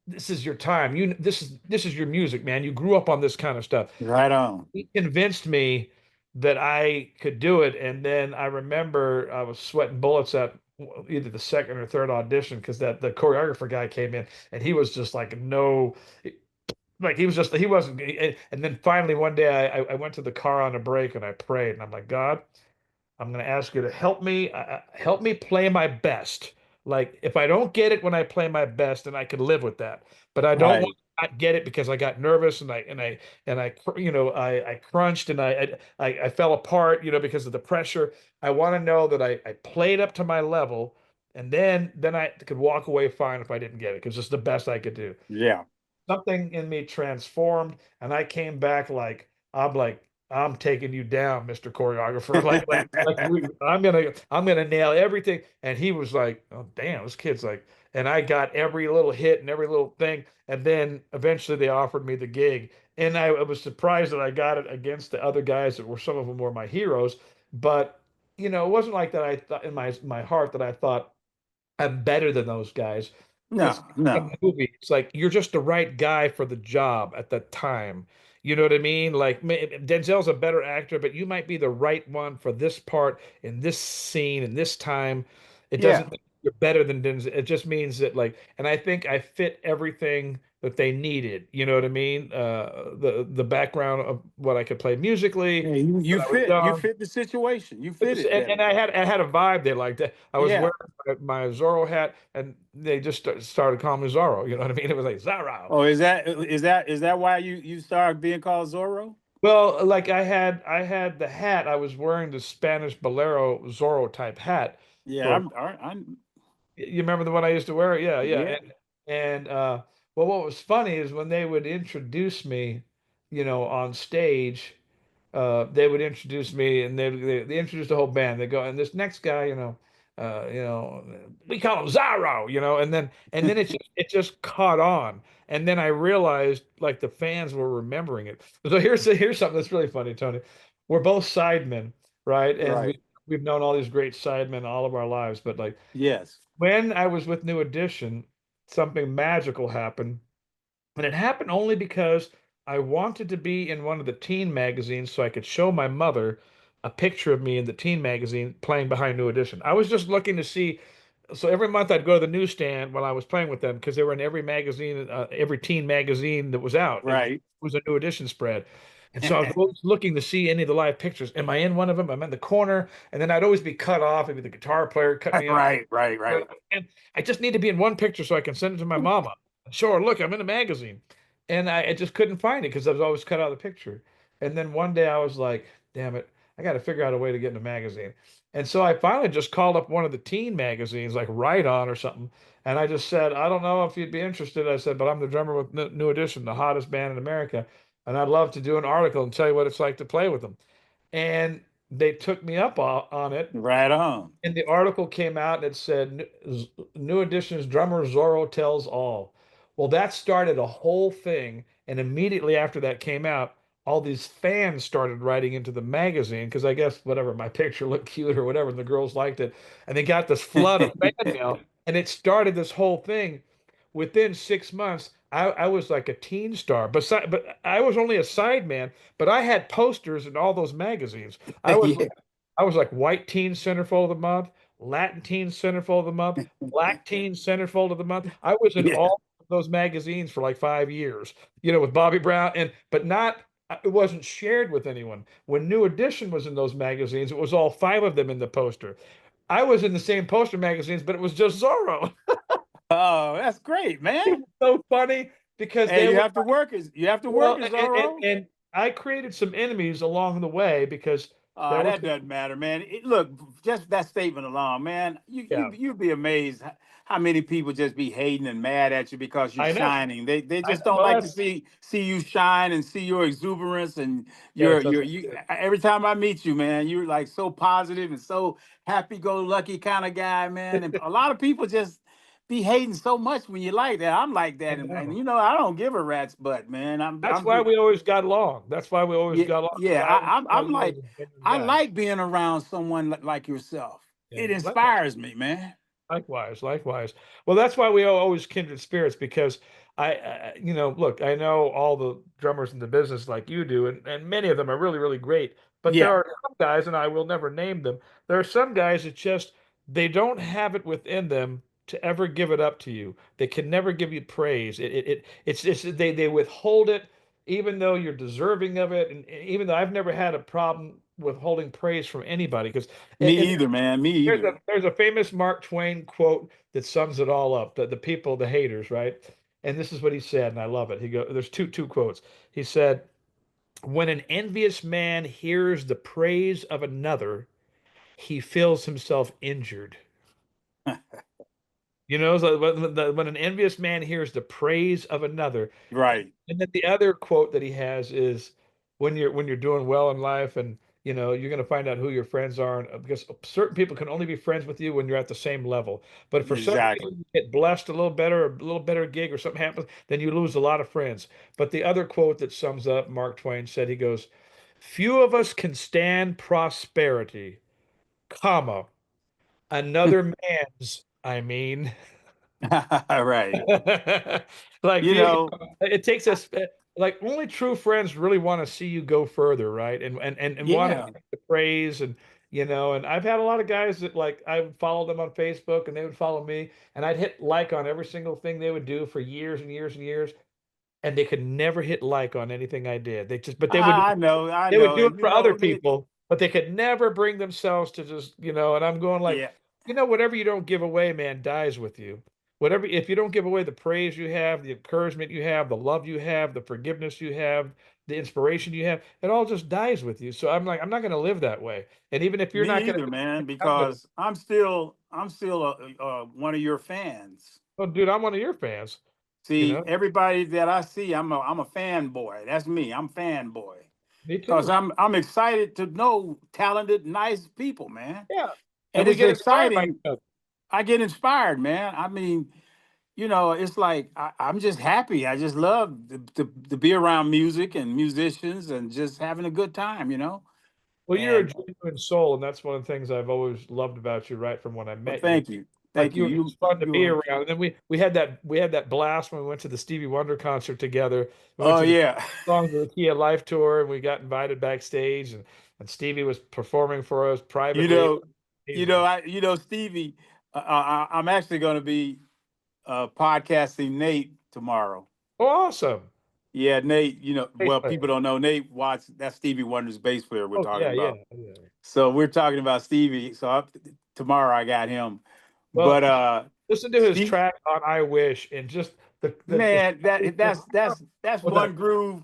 This is your time. This is your music, man. You grew up on this kind of stuff." Right on. He convinced me that I could do it, and then I remember I was sweating bullets at either the second or third audition because that the choreographer guy came in and he was just like, "No, like he wasn't. And then finally one day I went to the car on a break and I prayed and I'm like, God, I'm going to ask you to help me play my best. Like if I don't get it when I play my best, then I can live with that. But I don't want Right. to not get it because I got nervous I crunched and I fell apart, because of the pressure. I want to know that I played up to my level, and then I could walk away fine if I didn't get it because it's the best I could do. Yeah. Something in me transformed, and I came back like I'm taking you down, Mr. Choreographer. I'm gonna nail everything. And he was like, oh damn, this kid's like, and I got every little hit and every little thing. And then eventually they offered me the gig. And I was surprised that I got it against the other guys that were some of them were my heroes. But it wasn't like that I thought in my heart that I thought I'm better than those guys. It's No, like no. a movie. It's like you're just the right guy for the job at that time. You know what I mean? Like Denzel's a better actor, but you might be the right one for this part in this scene in this time. It Yeah. doesn't mean you're better than Denzel. It just means that and I think I fit everything that they needed. You know what I mean? The background of what I could play musically Yeah, you when I was fit. You young. fit the situation. You fit it And better. I had a vibe they liked it. I was Yeah. wearing my Zorro hat, and they just started calling me Zorro. You know what I mean? It was like Zorro. Oh, is that why you started being called Zorro? Well, like I had the hat. I was wearing the Spanish Bolero Zorro type hat Yeah, for. I'm You remember the one I used to wear? Yeah, yeah. yeah. And well, what was funny is when they would introduce me, on stage. They would introduce me, and they introduce the whole band. They go, and this next guy, we call him Zaro, and then it just caught on, and then I realized like the fans were remembering it. So here's something that's really funny, Tony. We're both sidemen, right? And Right. we've known all these great sidemen all of our lives, but like Yes. when I was with New Edition, something magical happened, and it happened only because I wanted to be in one of the teen magazines so I could show my mother a picture of me in the teen magazine playing behind New Edition. I was just looking to see. So every month I'd go to the newsstand while I was playing with them because they were in every magazine, every teen magazine that was out. It Right. was a New Edition spread. And so I was always looking to see any of the live pictures. Am I in one of them? I'm in the corner. And then I'd always be cut off. Maybe the guitar player cut me off. Right. Right. Right. And I just need to be in one picture so I can send it to my mama. Show her, look, I'm in a magazine. And I just couldn't find it because I was always cut out of the picture. And then one day I was like, damn it, I got to figure out a way to get in a magazine. And so I finally just called up one of the teen magazines, like Right On or something. And I just said, I don't know if you'd be interested. I said, but I'm the drummer with New Edition, the hottest band in America. And I'd love to do an article and tell you what it's like to play with them. And they took me up on it, Right on. and the article came out and it said New Edition's drummer Zorro tells all. Well, that started a whole thing. And immediately after that came out, all these fans started writing into the magazine because I guess whatever, my picture looked cute or whatever, and the girls liked it. And they got this flood of fan mail. And it started this whole thing. Within 6 months, I was like a teen star. But I was only a side man, but I had posters in all those magazines. I was Yeah. I was like white teen centerfold of the month, Latin teen centerfold of the month, black teen centerfold of the month. I was in Yeah. all of those magazines for like 5 years, with Bobby Brown, but not it wasn't shared with anyone. When New Edition was in those magazines, it was all five of them in the poster. I was in the same poster magazines, but it was just Zorro. Oh, that's great, It man. was so funny because Hey, they you were have to work as you have to work well, as and, Zorro. and I created some enemies along the way because there was That doesn't matter, man. Look, just that statement alone, man. yeah, You'd be amazed how many people just be hating and mad at you because you're I know. shining. They I just know. don't Well, like to that's see you shine and see your exuberance and yes, your that's your you. Every time I meet you, man, you're like so positive and so happy-go-lucky kind of guy, man. And a lot of people just be hating so much when you like that. I'm like I that, and know. I don't give a rat's butt, man. That's why we always got along. That's why we always Yeah, got along because yeah. I I'm was always like, a genuine I guy. like being around someone like yourself. Yeah, It likewise, inspires me, man. likewise, likewise. Well, that's why we are always kindred spirits because look, I know all the drummers in the business like you do, and many of them are really, really great. But there Yeah, are some guys, and I will never name them. There are some guys that just they don't have it within them to ever give it up to you. They can never give you praise. It's just they withhold it, even though you're deserving of it, and even though I've never had a problem withholding praise from anybody, because Me it, either, man. Me either. there's a famous Mark Twain quote that sums it all up. The people, the haters, right? And this is what he said, and I love it. He go, there's two quotes. He said, "When an envious man hears the praise of another, he feels himself injured." You know, so when an envious man hears the praise of another, Right. and then the other quote that he has is, when you're doing well in life, and you're going to find out who your friends are, and, because certain people can only be friends with you when you're at the same level. But for some Exactly. reason, you get blessed a little better gig, or something happens, then you lose a lot of friends. But the other quote that sums up Mark Twain said, he goes, "Few of us can stand prosperity, comma, another man's, I mean." Right. Like You know, it takes us, like, only true friends really want to see you go further, right? And want to yeah. give the praise, and I've had a lot of guys that, like, I would follow them on Facebook and they would follow me, and I'd hit like on every single thing they would do for years and years and years, and they could never hit like on anything I did. But I they would know. do it And for other people, but they could never bring themselves to just, and I'm going like, yeah. whatever you don't give away, man, dies with you. Whatever, if you don't give away the praise you have, the encouragement you have, the love you have, the forgiveness you have, the inspiration you have, it all just dies with you. So I'm like, I'm not going to live that way. And even if you're Me not going either, to, man, I'm going to. because I'm still one of your fans. Oh, dude, I'm one of your fans. You See, know, everybody that I see, I'm a fanboy. That's me. I'm fanboy. me Cause too. I'm excited to know talented, nice people, man. Yeah, and And we it's get inspired by each exciting. other. I get inspired, man. I mean, it's like I'm just happy. I just love to be around music and musicians and just having a good time. Well, you're a And genuine soul, and that's one of the things I've always loved about you, right from when I well, met you. thank you, Like, thank you. you were just fun to be You. around. And then we had that blast when we went to the Stevie Wonder concert together. We went Oh to the yeah. Songs of the Key of Life tour, and we got invited backstage, and Stevie was performing for us You privately. know, Amazing. Stevie. I'm actually going to be podcasting Nate tomorrow. Oh, awesome. Yeah, Nate. Bass Well, player. people don't know Nate Watts. That's Stevie Wonder's bass player we're Oh, talking yeah, yeah, about. yeah. So we're talking about Stevie. So tomorrow I got him. But Well, listen to his Steve, track on "I Wish," and just the man, that's with that. one groove.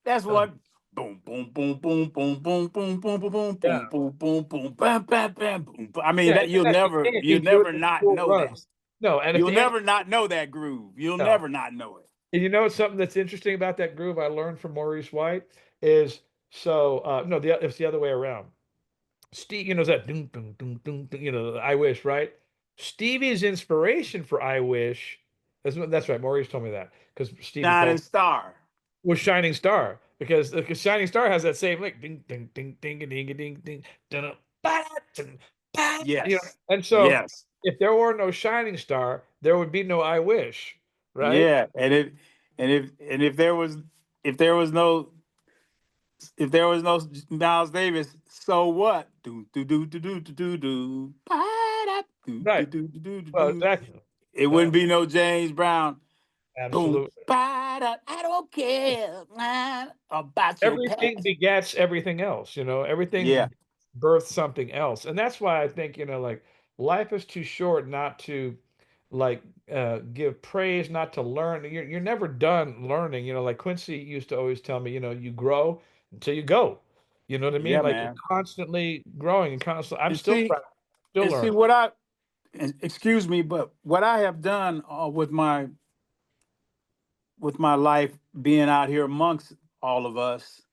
That's uh, one. Boom, boom, boom, boom, boom, boom, boom, boom, boom, boom, yeah, boom, boom, boom, boom, bam, bam, bam, boom. I mean, yeah. that And then at the end, you'll he's doing never the not cool know that. runs. No, and at You'll the end, never not know that groove. You'll no. never not know it. And something that's interesting about that groove I learned from Maurice White is, so no, it's the other way around. Steve, that ding, ding, ding, ding, ding, I wish, right? Stevie's inspiration for I wish, that's right. Maurice told me that, because Stevie Shining told star. was Shining Star, because Shining Star has that same link, ding ding ding ding ding ding ding ding, dun, ba, dun, ba, Yes. and so Yes. if there were no Shining Star, there would be no I wish, right? Yeah. And if there was no if there was no Miles Davis, so what? Do do do do do do do do. Ba-da, do do Right. do do do do Well, do. exactly. It Yeah, wouldn't be no James Brown. Boom. absolutely. Ba-da. I don't care about your Everything past. begets everything else, Yeah. everything births something else. And that's why I think, like, life is too short not to, like, give praise, not to learn. You're never done learning. Like Quincy used to always tell me, you grow until you go. You know what I mean? Yeah, Like, you're man. constantly growing and constantly, I'm And still see, practicing, still learning. what I and excuse me, but what I have done with my life being out here amongst all of us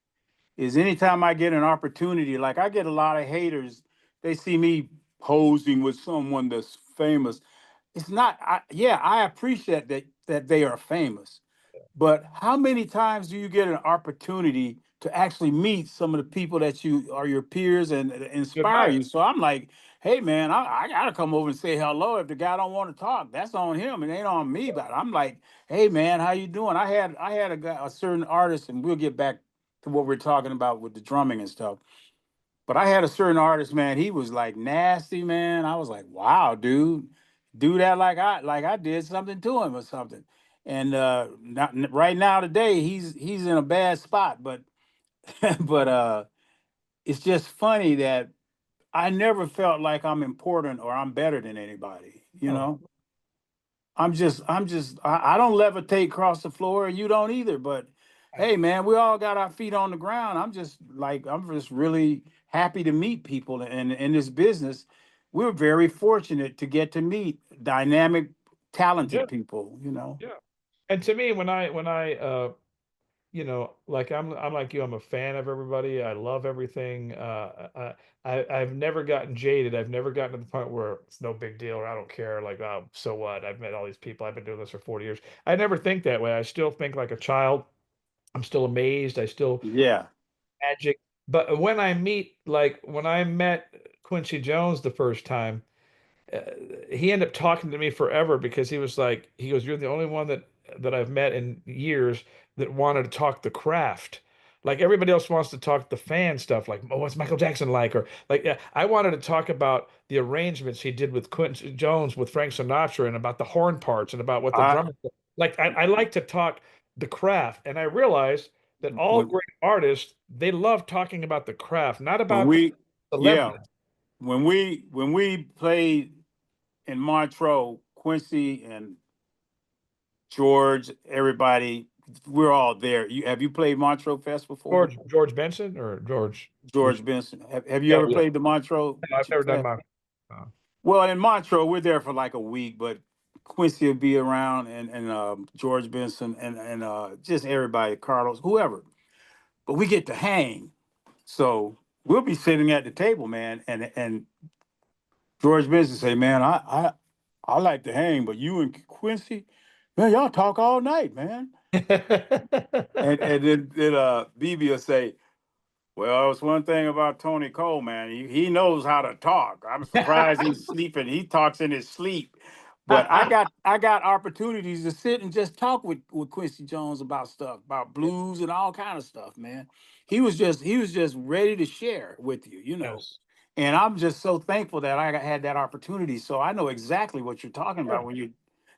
is anytime I get an opportunity, like I get a lot of haters, they see me posing with someone that's famous. It's not, yeah, I appreciate that they are famous, but how many times do you get an opportunity to actually meet some of the people that you are your peers and You inspire admire. you? So I'm like, hey man, I gotta come over and say hello. If the guy don't want to talk, that's on him. It ain't on me. But I'm like, hey man, how you doing? I had a certain artist, and we'll get back to what we're talking about with the drumming and stuff. But I had a certain artist, man. He was like nasty, man. I was like, wow, dude. do that like I did something to him or something. And right now today he's in a bad spot, but but it's just funny that I never felt like I'm important or I'm better than anybody, you Oh, know. I don't levitate across the floor and you don't either, but I- hey man, we all got our feet on the ground. I'm just really happy to meet people in this business. We're very fortunate to get to meet dynamic, yeah, talented people, you know. yeah. And to me, when I like I'm like you, I'm a fan of everybody. I love everything. I've never gotten jaded. I've never gotten to the point where it's no big deal or I don't care. Like, oh, so what? I've met all these people. I've been doing this for 40 years. I never think that way. I still think like a child. I'm still amazed. I still Yeah. magic. But when I meet, like when I met Quincy Jones the first time, uh, he ended up talking to me forever because he was like, he goes, "You're the only one that I've met in years that wanted to talk the craft. Like everybody else wants to talk the fan stuff, like, oh, what's Michael Jackson like?" Or like, yeah, I wanted to talk about the arrangements he did with Quincy Jones with Frank Sinatra and about the horn parts and about what the I drummer. Like, I like to talk the craft, and I realized that all when great artists they love talking about the craft, not when about we the yeah, celebrity. when we played in Montreux, Quincy and George, everybody, we're all there. Have you played Montreux Fest before? George Benson or George? Which? George Benson. Have you Oh ever yeah, played the Montreux no, I've never done Fest? my. Uh, Well, in Montreux, we're there for like a week, but Quincy will be around and George Benson and just everybody, Carlos, whoever. But we get to hang. So we'll be sitting at the table, man, and George Benson say, man, I like to hang, but you and Quincy, man, y'all talk all night, man. And then BB will say, well, it's one thing about Tony Coleman. He knows how to talk. I'm surprised he's sleeping. He talks in his sleep. But I got opportunities to sit and just talk with Quincy Jones about stuff, about blues and all kind of stuff, man. He was just ready to share with you, you know. yes. And I'm just so thankful that had that opportunity. So I know exactly what you're talking Yeah. about when you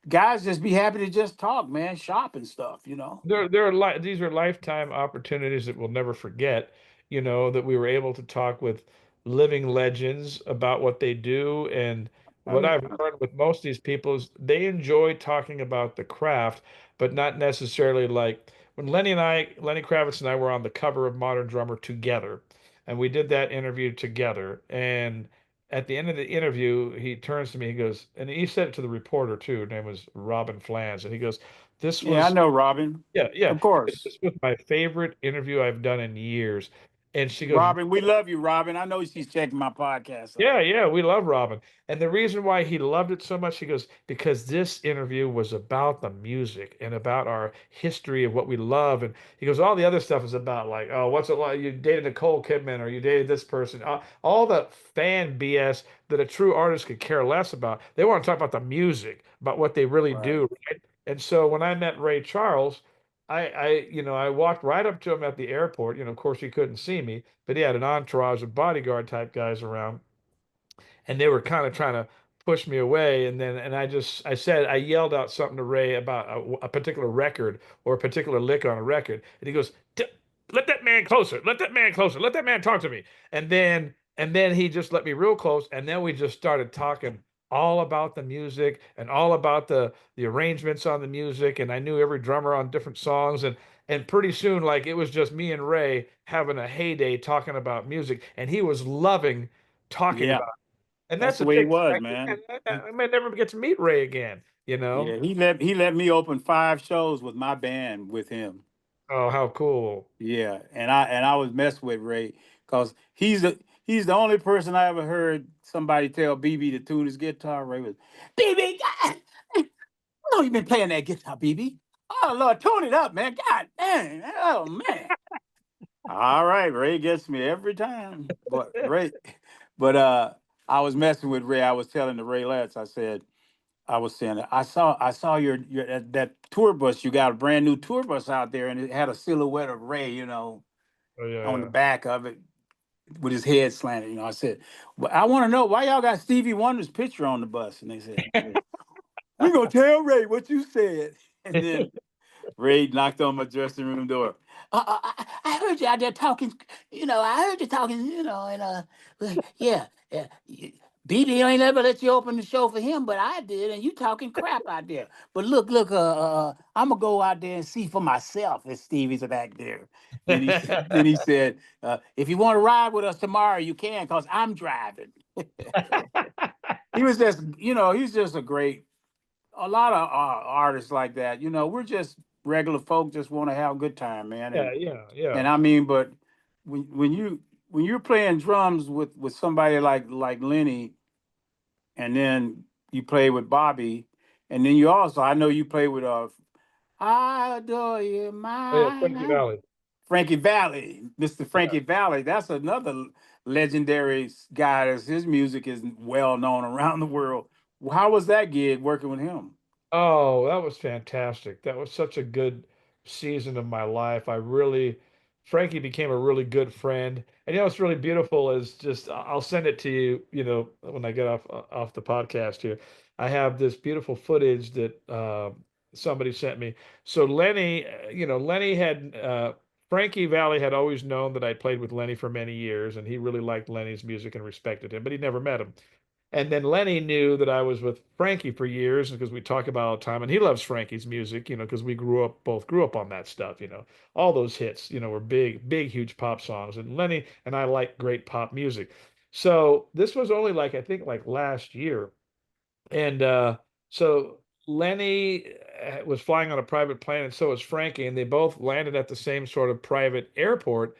guys just be happy to just talk, man, shop and stuff, you know. These are lifetime opportunities that we'll never forget, that we were able to talk with living legends about what they do. And I what mean, I've learned with most of these people is they enjoy talking about the craft, but not necessarily like when Lenny Kravitz and I were on the cover of Modern Drummer together, and we did that interview together. And at the end of the interview, he turns to me, he goes, and he said it to the reporter too, her name was Robin Flans, and he goes, this yeah, I was know, Robin. yeah, yeah. Of course. This was my favorite interview I've done in years. And she goes, Robin, we love you, Robin. I know she's checking my podcast yeah, out. yeah, we love Robin. And the reason why he loved it so much, he goes, because this interview was about the music and about our history of what we love. And he goes, all the other stuff is about like, oh, what's it like? You dated Nicole Kidman or you dated this person. All the fan BS that a true artist could care less about. They want to talk about the music, about what they really Right. do, right? And so when I met Ray Charles, I walked right up to him at the airport. Of course he couldn't see me, but he had an entourage of bodyguard type guys around and they were kind of trying to push me away. And then, and I yelled out something to Ray about a particular record or a particular lick on a record. And he goes, let that man closer, let that man closer, let that man talk to me. And then he just let me real close. And then we just started talking all about the music and all about the arrangements on the music. And I knew every drummer on different songs. And pretty soon, like it was just me and Ray having a heyday talking about music. And he was loving talking Yeah, about, and that's that's the the way he thing. was, I, man. I may never get to meet Ray again, you know? Yeah, he let me open 5 shows with my band with him. Oh, how cool. Yeah, and I was messed with Ray because he's the only person I ever heard somebody tell BB to tune his guitar. Ray was, BB, God, I know you've been playing that guitar, BB. Oh Lord, tune it up, man. God dang, oh man. All right, Ray gets me every time. But I was messing with Ray. I was telling the Ray Letts, I was saying I saw your that tour bus. You got a brand new tour bus out there, and it had a silhouette of Ray, Oh, yeah, on the yeah. back of it. with his head slanted. I said, well, I want to know why y'all got Stevie Wonder's picture on the bus. And they said, we gonna tell Ray what you said. And then Ray knocked on my dressing room door. I heard you out there talking. I heard you talking. Yeah, yeah. BB ain't ever let you open the show for him, but I did, and you talking crap out there. But look, I'm gonna go out there and see for myself if Stevie's back there. Then he said, if you want to ride with us tomorrow, you can, cause I'm driving. He was just, he's just a lot of artists like that. We're just regular folk, just want to have a good time, man. Yeah, And yeah, yeah. and I mean, but when you're playing drums with somebody like Lenny, and then you play with Bobby, and then you also, I know you play with I adore you, Oh yeah, Frankie my Valli. Frankie Valli, Mr. Yeah. Frankie Valli. That's another legendary guy. His music is well known around the world. How was that gig working with him? Oh, that was fantastic. That was such a good season of my life. Frankie became a really good friend. And what's really beautiful is just, I'll send it to you, when I get off the podcast here. I have this beautiful footage that somebody sent me. So Lenny had Frankie Valli had always known that I played with Lenny for many years, and he really liked Lenny's music and respected him, but he never met him. And then Lenny knew that I was with Frankie for years because we talk about all the time, and he loves Frankie's music, because we both grew up on that stuff, all those hits, were big, big, huge pop songs. And Lenny and I like great pop music. So this was only like, I think like last year. And so Lenny was flying on a private plane, and so was Frankie, and they both landed at the same sort of private airport,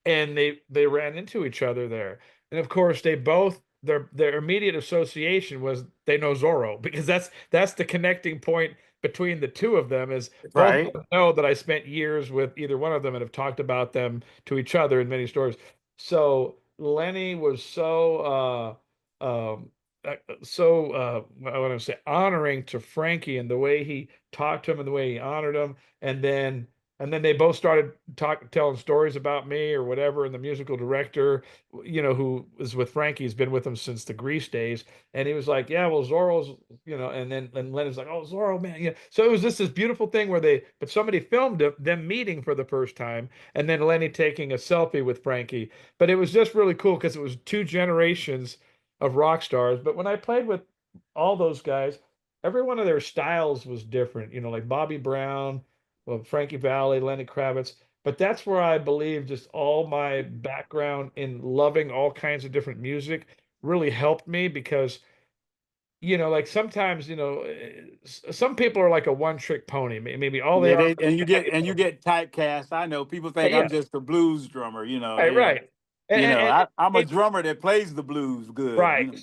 and they ran into each other there. And of course, they both their immediate association was they know Zorro because that's the connecting point between the two of them is both of Right. them know that I spent years with either one of them and have talked about them to each other in many stories. So Lenny was what I want to say honoring to Frankie and the way he talked to him and the way he honored him, and then they both started telling stories about me or whatever. And the musical director, who was with Frankie, has been with him since the Grease days. And he was like, yeah, well, Zorro's, and Leonard's like, oh, Zorro, man. Yeah. So it was just this beautiful thing but somebody filmed them meeting for the first time. And then Lenny taking a selfie with Frankie. But it was just really cool because it was two generations of rock stars. But when I played with all those guys, every one of their styles was different, like Bobby Brown, well, Frankie Valli, Lenny Kravitz. But that's where I believe just all my background in loving all kinds of different music really helped me because, like sometimes, some people are like a one trick pony. Maybe all they Yeah, are they and you is get heavy and you metal. get typecast. I know people Yeah, think I'm yeah, just a blues drummer. right, right. I'm a And drummer that plays the blues good. right.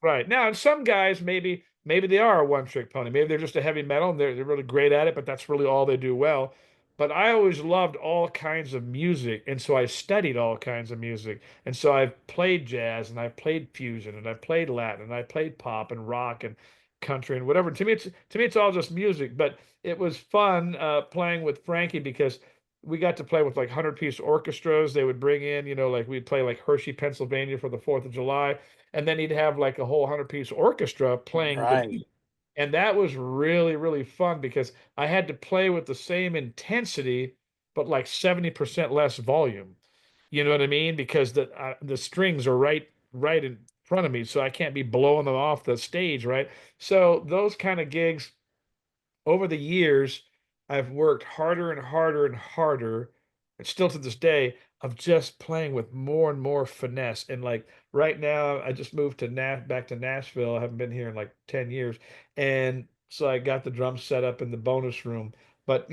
Right. Now, and some guys maybe they are a one trick pony. Maybe they're just a heavy metal and they're really great at it, but that's really all they do well. But I always loved all kinds of music, and so I studied all kinds of music. And so I've played jazz and I've played fusion and I've played Latin and I played pop and rock and country and whatever. To me it's all just music, but it was fun playing with Frankie because we got to play with like 100-piece orchestras. They would bring in, like we'd play like Hershey, Pennsylvania for the 4th of July, and then he'd have like a whole 100-piece orchestra playing the Right. music. And that was really, really fun because I had to play with the same intensity, but like 70% less volume. You know what I mean? Because the strings are right in front of me, so I can't be blowing them off the stage, right? So those kind of gigs over the years, I've worked harder and harder and harder, and still to this day, of just playing with more and more finesse. And like right now, I just moved back to Nashville. I haven't been here in like 10 years. And so I got the drums set up in the bonus room, but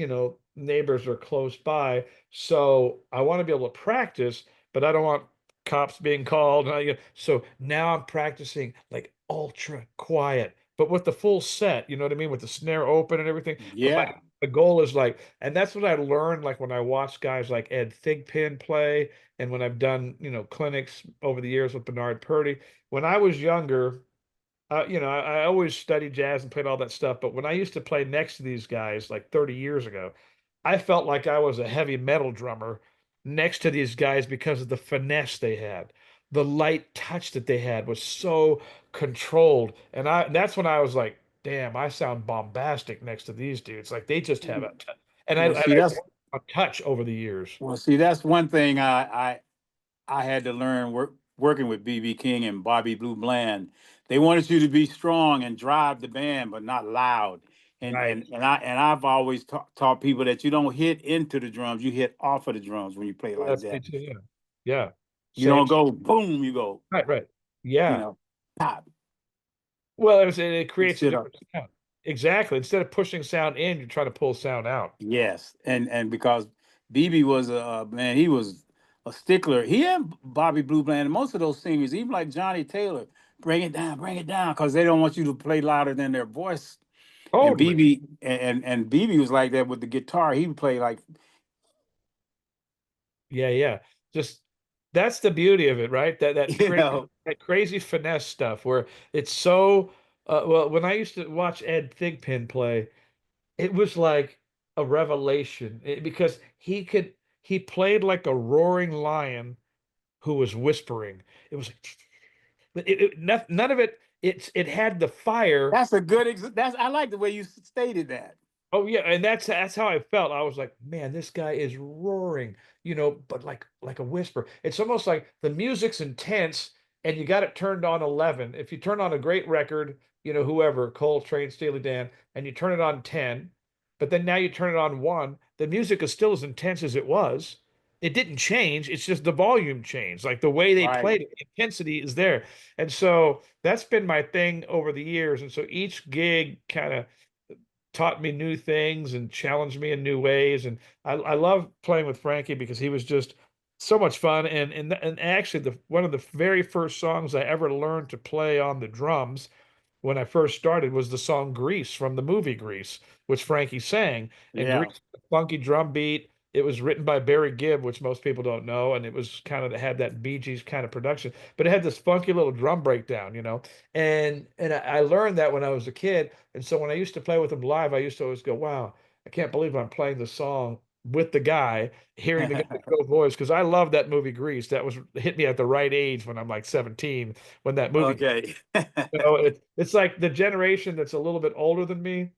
neighbors are close by. So I want to be able to practice, but I don't want cops being called. So now I'm practicing like ultra quiet but with the full set, you know what I mean, with the snare open and everything. But Yeah. the goal is like, and that's what I learned, like when I watch guys like Ed Thigpen play, and when I've done, clinics over the years with Bernard Purdy. When I was younger, I always studied jazz and played all that stuff. But when I used to play next to these guys like 30 years ago, I felt like I was a heavy metal drummer next to these guys because of the finesse they had. The light touch that they had was so controlled. And that's when I was like, damn, I sound bombastic next to these dudes. Like they just have and Well, I see, that's worked on touch over the years. that's one thing I had to learn working with BB King and Bobby Blue Bland. They wanted you to be strong and drive the band, but not loud. Right. And I've always taught people that you don't hit into the drums, you hit off of the drums when you play Well, like that's me that. too. Yeah. Yeah. You Same. don't go boom, you go, Right. Right. you Yeah. know, pop Well, it creates a instead of different sound. Exactly. Instead of pushing sound in, you try to pull sound out. yes. And because BB was a man, he was a stickler. He and Bobby Blue Bland, and most of those singers, even like Johnny Taylor, bring it down, because they don't want you to play louder than their voice. And Totally. BB and BB was like that with the guitar. He would play like, Yeah, yeah. Just that's the beauty of it, right? you know, That crazy finesse stuff where it's so well, when I used to watch Ed Thigpen play, it was like a revelation because he played like a roaring lion who was whispering. It was like but none of it it had the fire. that's a good that's I like the way you stated that. Oh yeah, and that's how I felt. I was like, man, this guy is roaring, but like a whisper. It's almost like the music's intense and you got it turned on 11. If you turn on a great record, whoever, Coltrane, Steely Dan, and you turn it on 10, but then now you turn it on 1, the music is still as intense as it was. It didn't change, it's just the volume changed. Like the way they Right. played it, the intensity is there. And so that's been my thing over the years. And so each gig kind of taught me new things and challenged me in new ways. And I love playing with Frankie because he was just so much fun. And actually, the one of the very first songs I ever learned to play on the drums when I first started was the song Grease from the movie Grease, which Frankie sang. And Yeah. Grease, funky drum beat. It was written by Barry Gibb, which most people don't know, and it was kind of had that Bee Gees kind of production, but it had this funky little drum breakdown. And I learned that when I was a kid, and so when I used to play with him live, I used to always go, "Wow, I can't believe I'm playing the song with the guy, hearing the guy's real voice," because I love that movie Grease. That was hit me at the right age when I'm like 17 when that movie. Okay. It's like the generation that's a little bit older than me.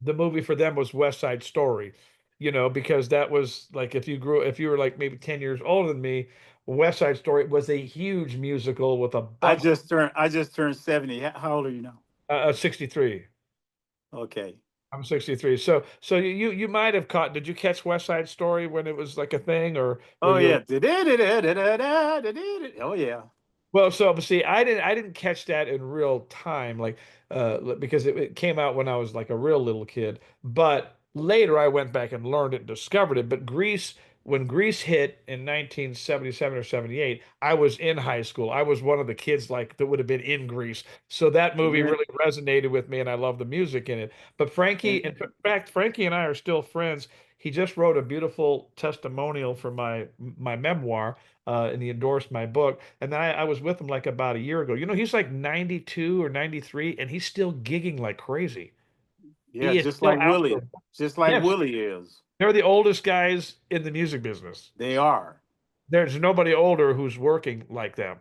The movie for them was West Side Story, because that was like if you were like maybe 10 years older than me, West Side Story was a huge musical with a bunch I just turned 70. How old are you now? 63. Okay. I'm 63. So you might have caught, did you catch West Side Story when it was like a thing, or were Oh you? yeah. Oh yeah. Well, so but see, I didn't catch that in real time, like because it came out when I was like a real little kid. But later I went back and learned it and discovered it. But when Grease hit in 1977 or 78, I was in high school. I was one of the kids like that would have been in Grease. So that And movie then really resonated with me and I love the music in it. But Frankie, and in fact, Frankie and I are still friends. He just wrote a beautiful testimonial for my memoir and he endorsed my book. And then I was with him like about a year ago. He's like 92 or 93, and he's still gigging like crazy. yeah, He is just still like out Willie. there. Just like Yes, Willie is. they're the oldest guys in the music business. They are. There's nobody older who's working like them.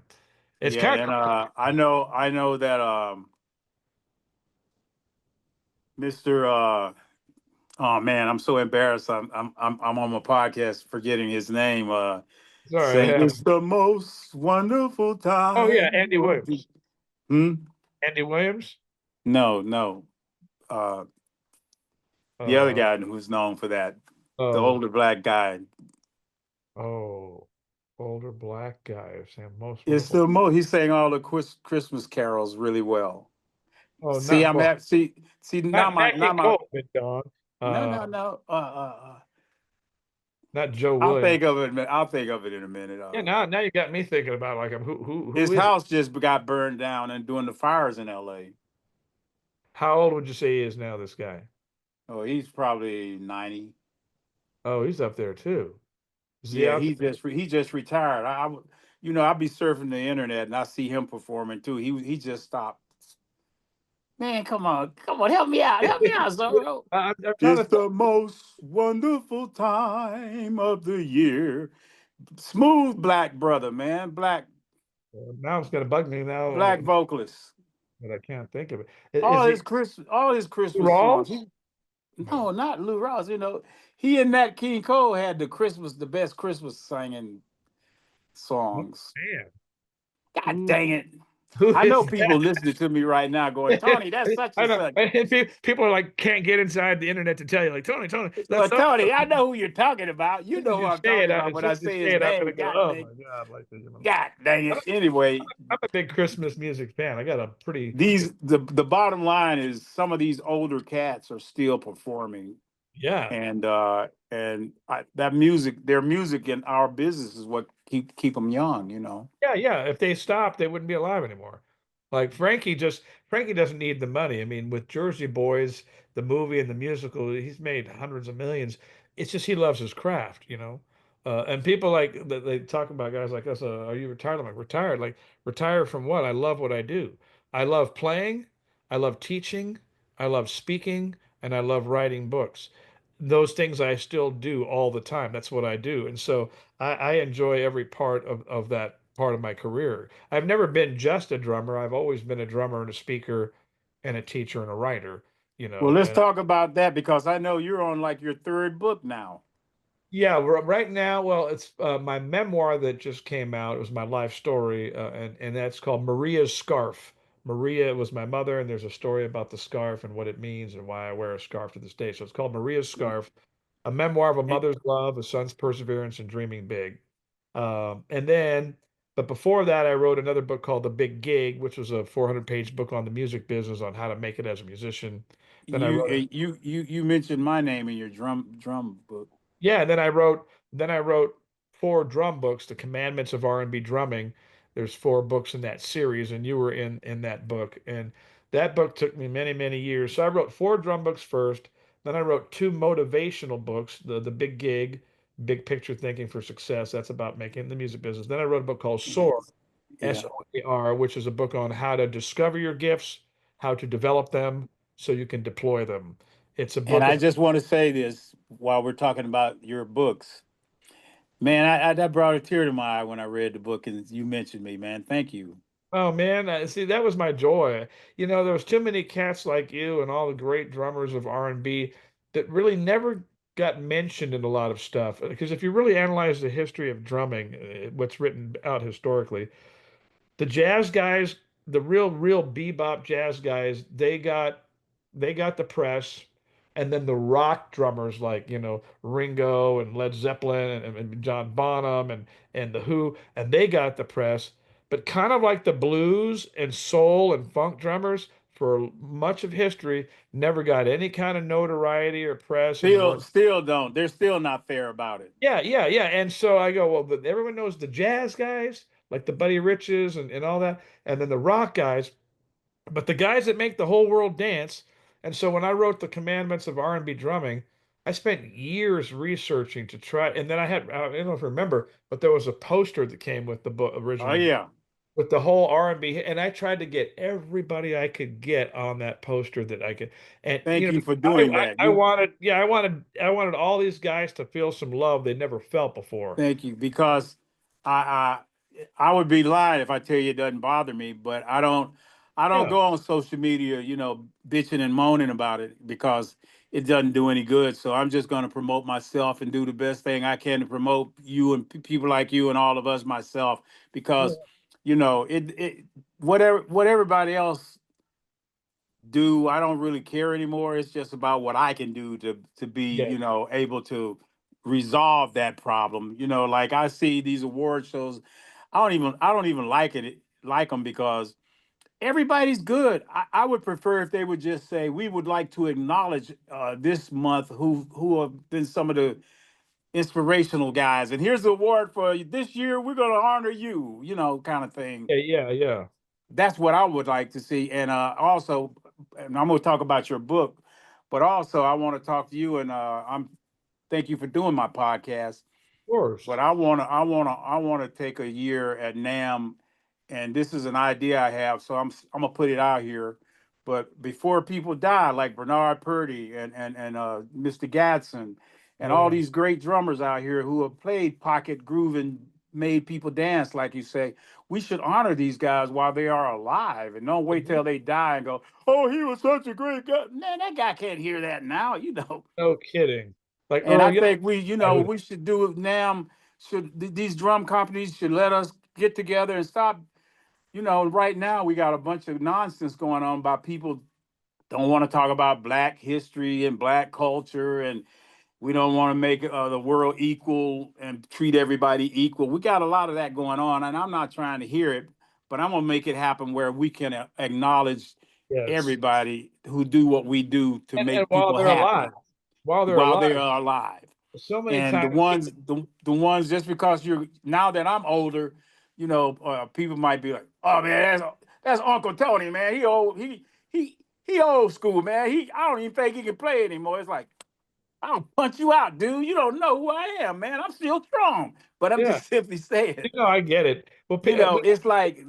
It's Yeah, kind and of I know that Mr. Oh man, I'm so embarrassed. I'm on my podcast forgetting his name. sorry. Saying it's the most wonderful Oh yeah, time Andy of the Williams. hmm? Andy Williams. No, no. Uh the other Uh guy who's known for that. The oh older black guy. oh, older black guy saying most It's wonderful. the he sang all the Christmas carols really well. Oh, See, not I'm well, at see not Nat King not my Cole, been gone. no Uh, no no not Joe I'll Williams. think of it. I'll think of it in a minute. Yeah, now you got me thinking about like who His is it? house just got burned down and during the fires in L.A. How old would you say he is now, this guy? Oh, he's probably 90. Oh, he's up there too. Is he Yeah, out there? he just retired. You know, I'll be surfing the internet and I see him performing too. He just stopped Man, come on, help me out, Zoro. I'm trying to It's the most wonderful time of the year. Smooth black brother, man, now it's going to bug me now, black vocalist. but I can't think of it. Is he All his Christmas songs. Rawls? He No. no, not Lou Rawls. You know, he and Nat King Cole had the best Christmas singing Oh, songs. man. God Who dang it! who I is know people listening to me right now going, that? Tony, that's such I and know. such. And people are like can't get inside the internet to tell you like Tony, that's Well, so. Tony, I know who you're talking about. As You soon as know who you I'm say it, talking about as when soon I as you say say his it, I'm gonna name. go, oh my God, like God dang it. Anyway, I'm a big Christmas music fan. I got a pretty the bottom line is some of these older cats are still performing, yeah. that music, their music in our business is what keep them young. You know. Yeah, yeah. If they stopped, they wouldn't be alive anymore. Like Frankie doesn't need the money. I mean, with Jersey Boys, the movie and the musical, he's made hundreds of millions. It's just he loves his craft, you know. And people like they talk about guys like us. Are you retired? I'm like retired. Like retired from what? I love what I do. I love playing. I love teaching. I love speaking, and I love writing books. Those things I still do all the time. That's what I do. And so I enjoy every part of that part of my career. I've never been just a drummer. I've always been a drummer and a speaker and a teacher and a writer, you Well, know. let's And talk about that because I know you're on like your third book now. yeah, right now, well, it's my memoir that just came out. It was my life story, and that's called Maria's Scarf. Maria was my mother, and there's a story about the scarf and what it means and why I wear a scarf to this day. So it's called Maria's Scarf, a memoir of a And mother's love, a son's perseverance, and dreaming big. And then, but before that, I wrote another book called The Big Gig, which was a 400-page book on the music business on how to make it as a musician. Then I wrote you mentioned my name in your drum book. Yeah, and then I wrote four drum books, The Commandments of R&B Drumming. There's four books in that series, and you were in that book. And that book took me many, many years. So I wrote four drum books first. Then I wrote two motivational books, the Big Gig, Big Picture Thinking for Success. That's about making the music business. Then I wrote a book called Soar, Yeah. SOAR, which is a book on how to discover your gifts, how to develop them so you can deploy them. It's a And book I of just want to say this while we're talking about your books. Man, that brought a tear to my eye when I read the book and you mentioned me, man. Thank you. Oh man, see that was my joy. You know, there was too many cats like you and all the great drummers of R&B that really never got mentioned in a lot of stuff. Because if you really analyze the history of drumming, what's written out historically, the jazz guys, the real bebop jazz guys, they got the press, and then the rock drummers like Ringo and Led Zeppelin and John Bonham and the Who, and they got the press. But kind of like the blues and soul and funk drummers, for much of history, never got any kind of notoriety or press and weren't. Still don't. They're still not fair about it. Yeah, yeah, yeah. And so I go, well, everyone knows the jazz guys, like the Buddy Riches and all that, and then the rock guys, but the guys that make the whole world dance. And so when I wrote the Commandments of R&B Drumming, I spent years researching to try, and then I don't know if you remember, but there was a poster that came with the book, Oh original yeah. with the whole R&B, and I tried to get everybody I could get on that poster that I could. And Thank you for I, doing that. I wanted, yeah, I wanted all these guys to feel some love they never felt before. Thank you because I I would be lying if I tell you it doesn't bother me, but I don't Yeah, go on social media, bitching and moaning about it because it doesn't do any good. So I'm just going to promote myself and do the best thing I can to promote you and people like you and all of us myself because yeah, it what everybody else do, I don't really care anymore. It's just about what I can do to be, yeah, able to resolve that problem. Like I see these award shows, I don't even like them because everybody's good. I would prefer if they would just say we would like to acknowledge this month who have been some of the inspirational guys, and here's the award for this year. We're going to honor you, kind of thing. yeah, yeah, yeah. That's what I would like to see. And also, and I'm going to talk about your book, but also I want to talk to you. And I'm thank you for doing my podcast. Of course. But I want to take a year at NAM, and this is an idea I have. So I'm gonna put it out here. But before people die, like Bernard Purdy and Mr. Gadsden and Oh all yeah. these great drummers out here who have played pocket groove and made people dance, like you say, we should honor these guys while they are alive and don't wait till they die and go, "Oh, he was such a great guy." Man, that guy can't hear that now, you know. No kidding. Like And I Earl, think we, you know, who we should do it now. These drum companies should let us get together and stop. You know, right now we got a bunch of nonsense going on about people don't want to talk about black history and black culture, and we don't want to make the world equal and treat everybody equal. We got a lot of that going on, and I'm not trying to hear it, but I'm gonna make it happen where we can acknowledge yes. everybody who do what we do to And make while people they're alive, happy while they're while they alive, are alive. so many And times people, the ones just because you're now that I'm older, you know, people might be like, "Oh man, that's Uncle Tony, man. He old school, man. I don't even think he can play anymore." It's like, I'll punch you out, dude. You don't know who I am, man. I'm still strong. But I'm yeah, just simply saying, I get it. Well, you know, it's like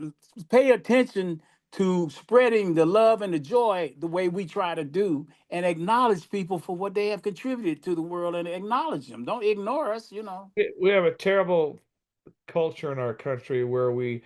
pay attention to spreading the love and the joy the way we try to do and acknowledge people for what they have contributed to the world and acknowledge them. Don't ignore us, you know. we have a terrible culture in our country where we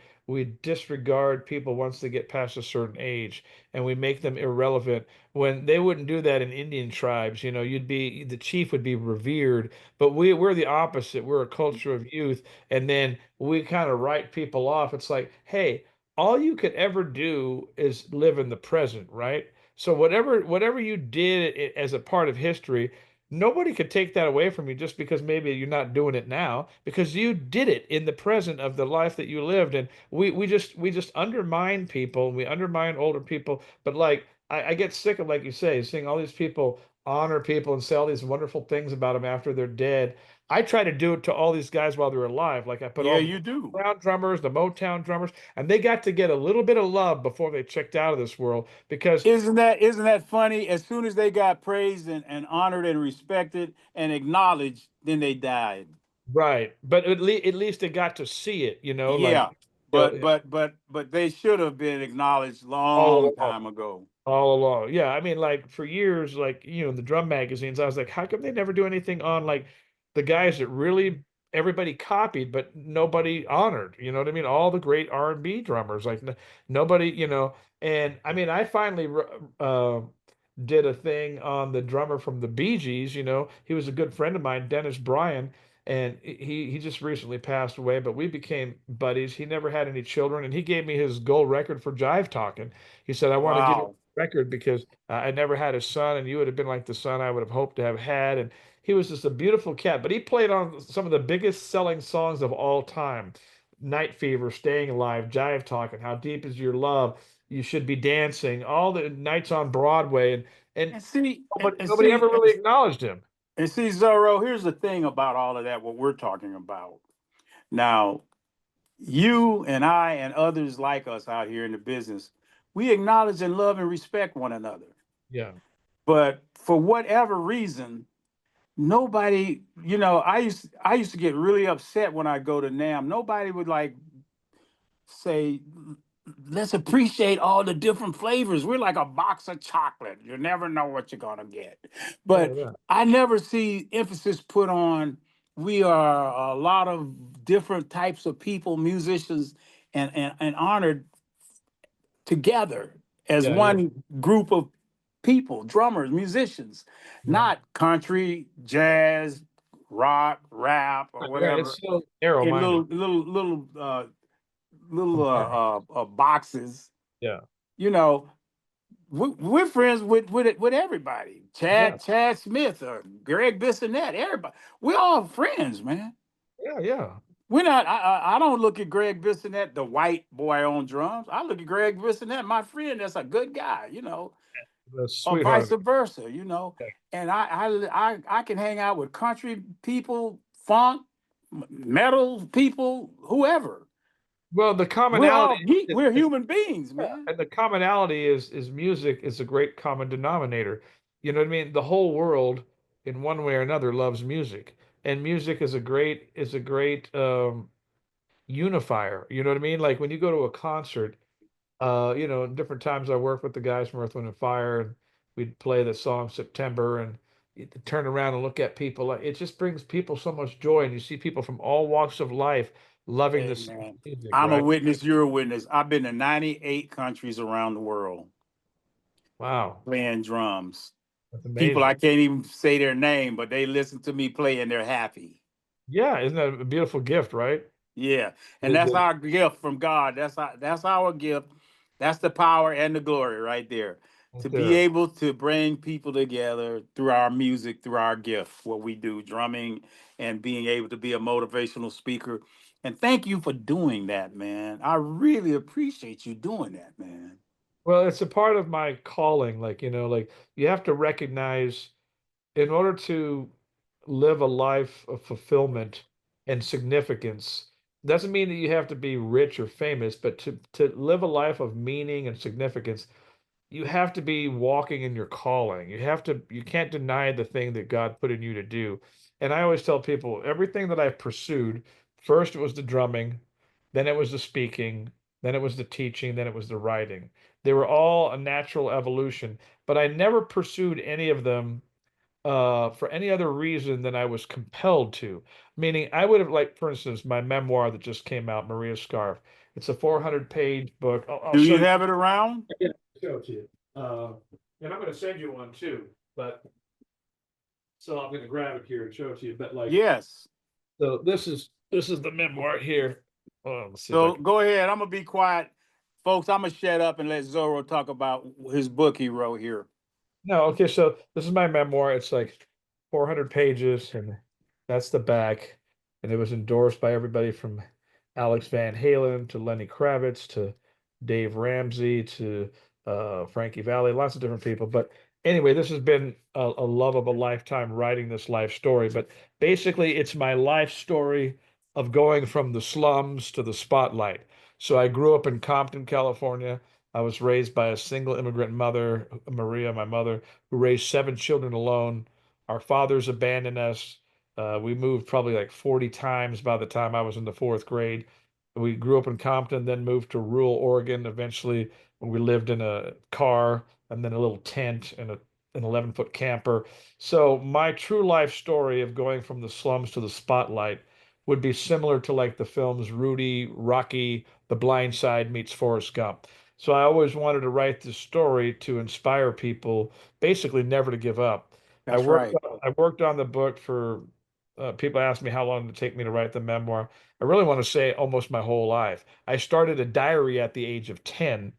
disregard people once they get past a certain age and we make them irrelevant when they wouldn't do that in Indian tribes. You'd be the chief would be revered, but we're the opposite. We're a culture of youth, and then we kind of write people off. It's like, hey, all you could ever do is live in the present, right? So whatever you did as a part of history, nobody could take that away from you just because maybe you're not doing it now, because you did it in the present of the life that you lived. And we just undermine people, and we undermine older people. But like I get sick of, like you say, seeing all these people honor people and say all these wonderful things about them after they're dead. I try to do it to all these guys while they're alive. Like I put Yeah, all the you do. Brown drummers, the Motown drummers, and they got to get a little bit of love before they checked out of this world because Isn't that funny? As soon as they got praised and honored and respected and acknowledged, then they died. right. But at least they got to see it, like Yeah. you know, But they should have been acknowledged all long along. time ago. All along. Yeah, I mean, like for years, like the drum magazines, I was like, how come they never do anything on like the guys that really everybody copied but nobody honored? You know what I mean? All the great R&B drummers, like nobody, And I mean, I finally did a thing on the drummer from the Bee Gees. He was a good friend of mine, Dennis Bryan, and he just recently passed away. But we became buddies. He never had any children, and he gave me his gold record for jive talking. He said, "I want to give you Wow. a record because I never had a son, and you would have been like the son I would have hoped to have had." And he was just a beautiful cat. But he played on some of the biggest selling songs of all time. Night Fever, Staying Alive, Jive Talking, How Deep Is Your Love, You Should Be Dancing, all the nights on Broadway, and And see, nobody ever really acknowledged him. Zorro, here's the thing about all of that, what we're talking about. Now, you and I and others like us out here in the business, we acknowledge and love and respect one another. Yeah, But for whatever reason, nobody, I used to get really upset when I go to NAM. Nobody would like say, let's appreciate all the different flavors. We're like a box of chocolate. You never know what you're gonna get. oh But yeah, I never see emphasis put on we are a lot of different types of people, musicians, and honored together as yeah, yeah. one group of people, drummers, musicians, Yeah. not country, jazz, rock, rap, or Right, whatever it's so narrow in minded. little boxes. Yeah, You know, we're friends with everybody. yeah, Chad Smith or Greg Bissonette, everybody. We're all friends, man. yeah, yeah. We're not. I don't look at Greg Bissonette, the white boy on drums. I look at Greg Bissonette, my friend. That's a good guy. The Or vice sweetheart. versa. Yeah. And I can hang out with country people, funk, metal people, whoever. Well, the We're commonality all is, we're human beings, yeah, man. and the commonality is music is a great common denominator. You know what I mean? The whole world, in one way or another, loves music, and music is a great unifier. You know what I mean? Like when you go to a concert. Different times I worked with the guys from Earth, Wind and Fire, and we'd play the song September, and you turn around and look at people. It just brings people so much joy, and you see people from all walks of life loving Hey, this man. music, I'm a right? witness, you're a witness. I've been to 98 countries around the world Wow, playing drums. that's People amazing. I can't even say their name, but they listen to me play and they're happy. Yeah, isn't that a beautiful gift, right? Yeah. And The, that's the, our gift from God. That's our gift. That's the power and the glory right there. right To be there. able to bring people together through our music, through our gift, what we do, drumming, and being able to be a motivational speaker. And thank you for doing that, man. I really appreciate you doing that, man. Well, it's a part of my calling. Like you have to recognize in order to live a life of fulfillment and significance, doesn't mean that you have to be rich or famous, but to live a life of meaning and significance, you have to be walking in your calling. You can't deny the thing that God put in you to do. And I always tell people everything that I pursued, first it was the drumming, then it was the speaking, then it was the teaching, then it was the writing. They were all a natural evolution, but I never pursued any of them for any other reason than I was compelled to. Meaning, I would have, like, for instance, my memoir that just came out, Maria's Scarf. It's a 400-page book. I'll Do show you you. have it around? Yeah, show it to you. And I'm going to send you one too. But so I'm going to grab it here and show it to you. But like, Yes. so this is the memoir here. Oh, let's see if I So can. go ahead. I'm gonna be quiet. Folks, I'm gonna shut up and let Zoro talk about his book he wrote here. No, okay, so this is my memoir. It's like 400 pages, and that's the back. And it was endorsed by everybody from Alex Van Halen to Lenny Kravitz to Dave Ramsey to Frankie Valli, lots of different people. But anyway, this has been a love of a lifetime writing this life story. But basically, it's my life story of going from the slums to the spotlight. So I grew up in Compton, California. I was raised by a single immigrant mother, Maria, my mother, who raised 7 children alone. Our fathers abandoned us. We moved probably like 40 times by the time I was in the fourth grade. We grew up in Compton, then moved to rural Oregon. Eventually, when we lived in a car and then a little tent and an 11-foot camper. So my true life story of going from the slums to the spotlight would be similar to like the films Rudy, Rocky, The Blind Side meets Forrest Gump. So I always wanted to write this story to inspire people, basically never to give up. I That's worked right. I worked on the book for people ask me how long it take me to write the memoir. I really want to say almost my whole life. I started a diary at the age of 10,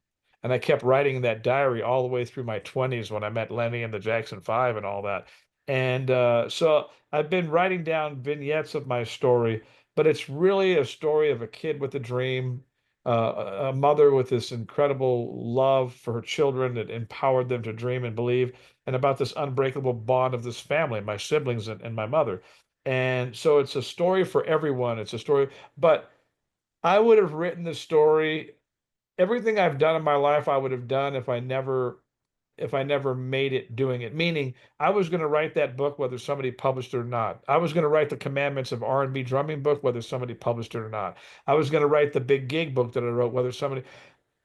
and I kept writing that diary all the way through my 20s when I met Lenny and the Jackson Five and all that. And so I've been writing down vignettes of my story, but it's really a story of a kid with a dream, a mother with this incredible love for her children that empowered them to dream and believe, and about this unbreakable bond of this family, my siblings and my mother. And so it's a story for everyone. It's a story, but I would have written the story. Everything I've done in my life, I would have done if I never made it doing it. Meaning, I was going to write that book whether somebody published it or not. I was going to write the Commandments of R&B drumming book whether somebody published it or not. I was going to write the Big Gig book that I wrote whether somebody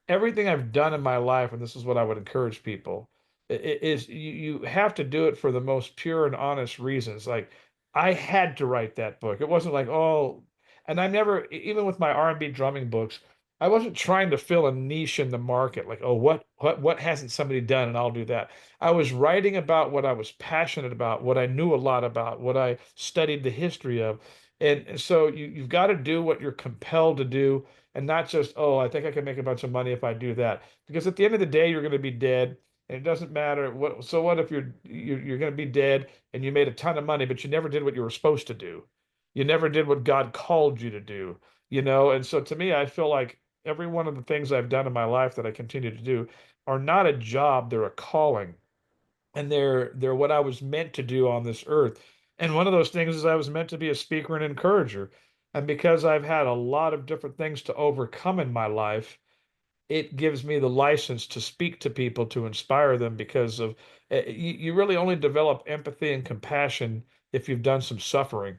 everything I've done in my life, and this is what I would encourage people, is you have to do it for the most pure and honest reasons. Like I had to write that book. It wasn't like, oh, and I never, even with my R&B drumming books, I wasn't trying to fill a niche in the market. Like, oh, what hasn't somebody done, and I'll do that. I was writing about what I was passionate about, what I knew a lot about, what I studied the history of. And so you've got to do what you're compelled to do and not just, oh, I think I can make a bunch of money if I do that. Because at the end of the day, you're going to be dead, and it doesn't matter what. So what if you're going to be dead and you made a ton of money, but you never did what you were supposed to do? You never did what God called you to do, you know? And so to me, I feel like every one of the things I've done in my life that I continue to do are not a job, they're a calling, and they're what I was meant to do on this earth. And one of those things is I was meant to be a speaker and encourager. And because I've had a lot of different things to overcome in my life, it gives me the license to speak to people to inspire them because of you really only develop empathy and compassion if you've done some suffering.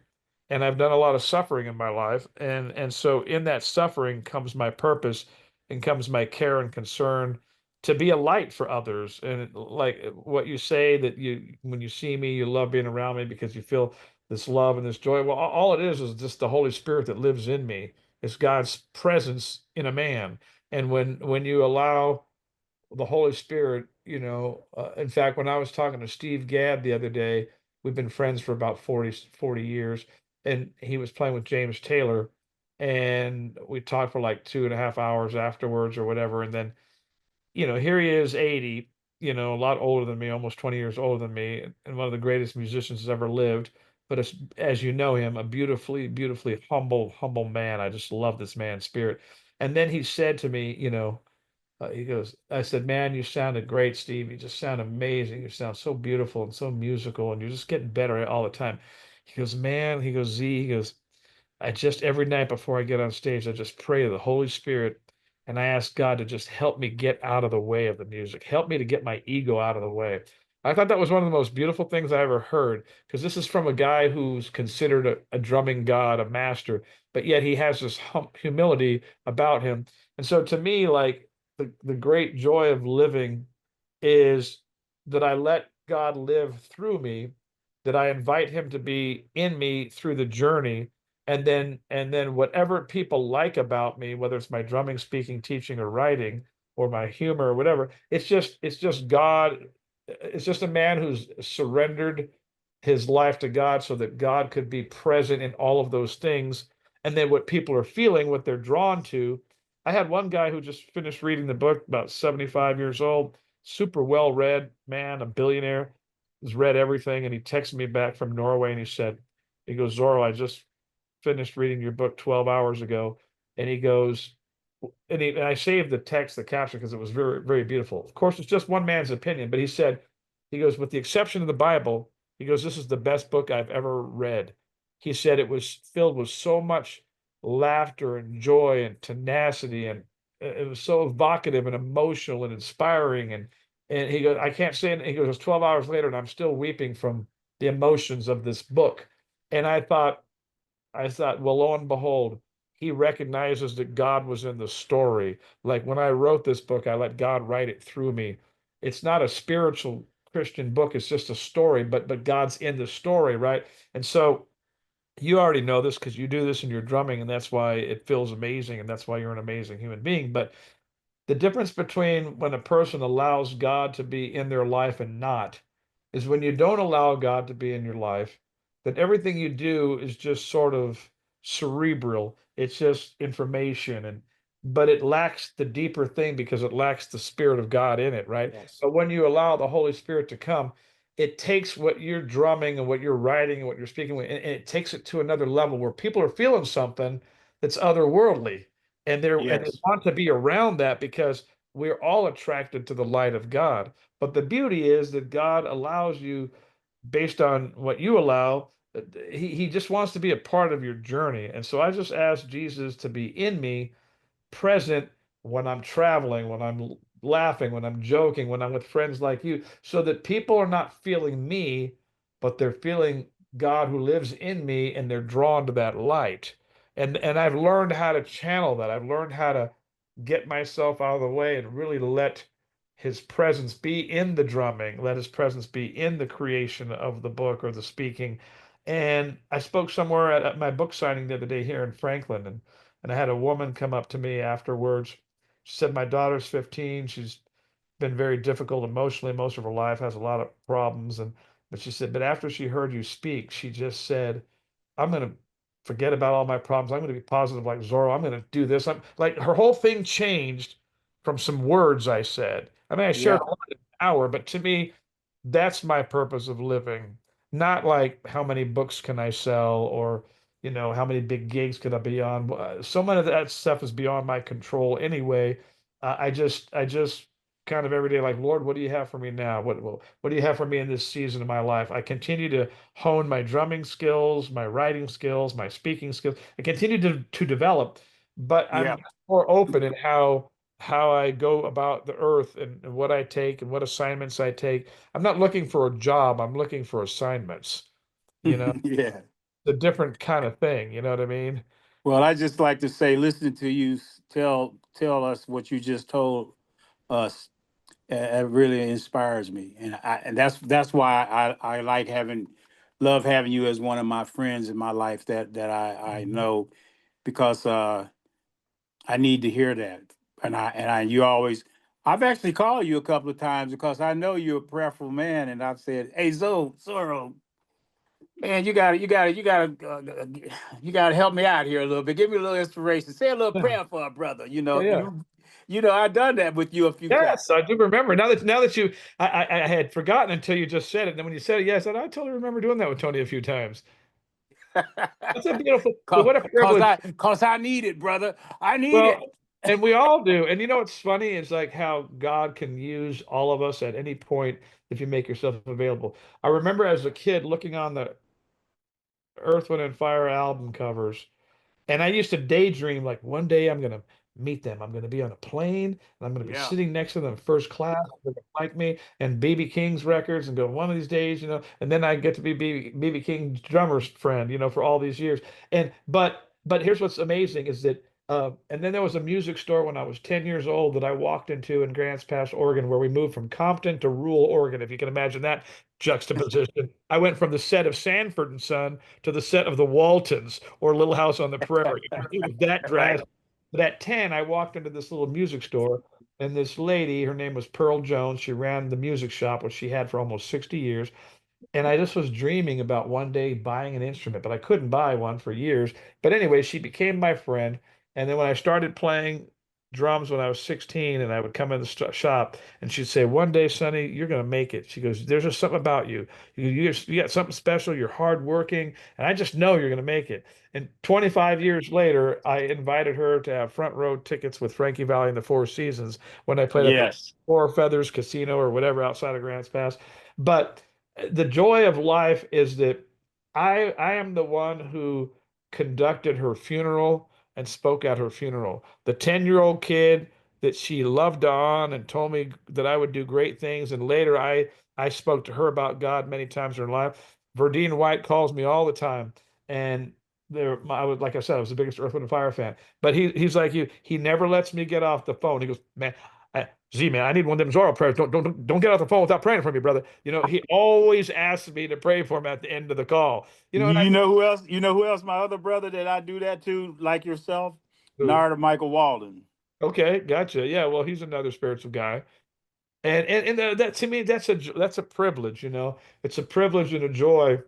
And I've done a lot of suffering in my life. And so in that suffering comes my purpose. and comes my care and concern to be a light for others. And like what you say, that you, when you see me, you love being around me because you feel this love and this joy. Well, all it is just the Holy Spirit that lives in me. It's God's presence in a man. And when you allow the Holy Spirit, in fact, when I was talking to Steve Gadd the other day, we've been friends for about 40 years, and he was playing with James Taylor, and we talked for like 2.5 hours afterwards or whatever. And then, here he is, 80, a lot older than me, almost 20 years older than me, and one of the greatest musicians has ever lived. But as you know him, a beautifully, beautifully humble man. I just love this man's spirit. And then he said to me, he goes, I said, man, you sounded great, Steve. You just sound amazing. You sound so beautiful and so musical, and you're just getting better all the time. He goes, man, he goes, Z, he goes, I just every night before I get on stage, I just pray to the Holy Spirit and I ask God to just help me get out of the way of the music, help me to get my ego out of the way. I thought that was one of the most beautiful things I ever heard, because this is from a guy who's considered a drumming god, a master, but yet he has this humility about him. And so to me, like the great joy of living is that I let God live through me, that I invite him to be in me through the journey. And then whatever people like about me, whether it's my drumming, speaking, teaching, or writing, or my humor or whatever, it's just God. It's just a man who's surrendered his life to God so that God could be present in all of those things. And then what people are feeling, what they're drawn to. I had one guy who just finished reading the book, about 75 years old, super well read man, a billionaire, has read everything. And he texted me back from Norway and he goes, Zoro, I just finished reading your book 12 hours ago. And he goes, and I saved the text, the caption, because it was very, very beautiful. Of course, it's just one man's opinion, but he goes, with the exception of the Bible, he goes, this is the best book I've ever read. He said it was filled with so much laughter and joy and tenacity, and it was so evocative and emotional and inspiring. And he goes, I can't say it. He goes, it's 12 hours later, and I'm still weeping from the emotions of this book. And I thought, well, lo and behold, he recognizes that God was in the story. Like when I wrote this book, I let God write it through me. It's not a spiritual Christian book, it's just a story, but God's in the story, right? And so you already know this because you do this in your drumming, and that's why it feels amazing, and that's why you're an amazing human being. But the difference between when a person allows God to be in their life and not is when you don't allow God to be in your life, that everything you do is just sort of cerebral. It's just information, but it lacks the deeper thing because it lacks the Spirit of God in it, right? Yes. But when you allow the Holy Spirit to come, it takes what you're drumming and what you're writing and what you're speaking with, and it takes it to another level where people are feeling something that's otherworldly, and they Yes. want to be around that because we're all attracted to the light of God. But the beauty is that God allows you, based on what you allow, he just wants to be a part of your journey. And so I just ask Jesus to be in me, present when I'm traveling, when I'm laughing, when I'm joking, when I'm with friends like you, so that people are not feeling me, but they're feeling God who lives in me, and they're drawn to that light. And I've learned how to channel that. I've learned how to get myself out of the way and really let his presence be in the drumming, let his presence be in the creation of the book or the speaking. And I spoke somewhere at my book signing the other day here in Franklin, and I had a woman come up to me afterwards. She said, my daughter's 15. She's been very difficult emotionally most of her life, has a lot of problems. But she said, but after she heard you speak, she just said, I'm going to forget about all my problems. I'm going to be positive like Zorro. I'm going to do this. I'm like, her whole thing changed from some words I said. I mean, I shared Yeah. a lot in an hour, but to me, that's my purpose of living. Not like how many books can I sell, or how many big gigs could I be on. So much of that stuff is beyond my control anyway. I just kind of every day, like, Lord, what do you have for me now? What do you have for me in this season of my life? I continue to hone my drumming skills, my writing skills, my speaking skills. I continue to develop, but Yeah. I'm more open in how I go about the earth, and what I take and what assignments I take. I'm not looking for a job. I'm looking for assignments. You know, Yeah. a different kind of thing. You know what I mean? Well, I just like to say, listening to you tell us what you just told us, it really inspires me, and that's why I like having, love having you as one of my friends in my life that I Mhm. know, because I need to hear that, and you always. I've actually called you a couple of times because I know you're a prayerful man, and I've said, "Hey, Zoro, man, you gotta help me out here a little bit. Give me a little inspiration. Say a little Yeah, prayer for a brother. yeah, yeah. You know, I've done that with you a few times." Yes, I do remember. Now that you, I had forgotten until you just said it. And then when you said it, yes, and I totally remember doing that with Tony a few times. That's a beautiful, cause, what a privilege. cause I need it, brother. I need Well, it. and we all do. And you know what's funny is like how God can use all of us at any point if you make yourself available. I remember as a kid looking on the Earth, Wind, and Fire album covers. And I used to daydream like one day I'm gonna meet them. I'm gonna be on a plane and I'm gonna be Yeah. sitting next to them first class. They're gonna like me and BB King's records and go one of these days, and then I get to be BB King's drummer's friend, for all these years. And but here's what's amazing is that and then there was a music store when I was 10 years old that I walked into in Grants Pass, Oregon, where we moved from Compton to rural Oregon, if you can imagine that juxtaposition. I went from the set of Sanford and Son to the set of the Waltons or Little House on the Prairie. It was that Right. drastic. But at 10, I walked into this little music store, and this lady, her name was Pearl Jones. She ran the music shop, which she had for almost 60 years. And I just was dreaming about one day buying an instrument, but I couldn't buy one for years. But anyway, she became my friend. And then when I started playing drums when I was 16, and I would come in the shop, and she'd say, "One day, Sonny, you're going to make it." She goes, "There's just something about you. You got something special. You're hardworking, and I just know you're going to make it." And 25 years later, I invited her to have front row tickets with Frankie Valli and the Four Seasons when I played at the Yes. Four Feathers Casino or whatever outside of Grants Pass. But the joy of life is that I am the one who conducted her funeral and spoke at her funeral. The 10-year-old kid that she loved on and told me that I would do great things. And later I spoke to her about God many times in her life. Verdine White calls me all the time. And I was, like I said, I was the biggest Earth, Wind, and Fire fan. But he's like you. He never lets me get off the phone. He goes, "Man, Z man, I need one of them Zoro prayers. Don't get off the phone without praying for me, brother." He always asks me to pray for him at the end of the call. And I You know who else? You know who else? My other brother that I do that to, like yourself, who, Narada Michael Walden. okay, gotcha. Yeah, well, he's another spiritual guy. And that to me, that's a privilege. It's a privilege and a joy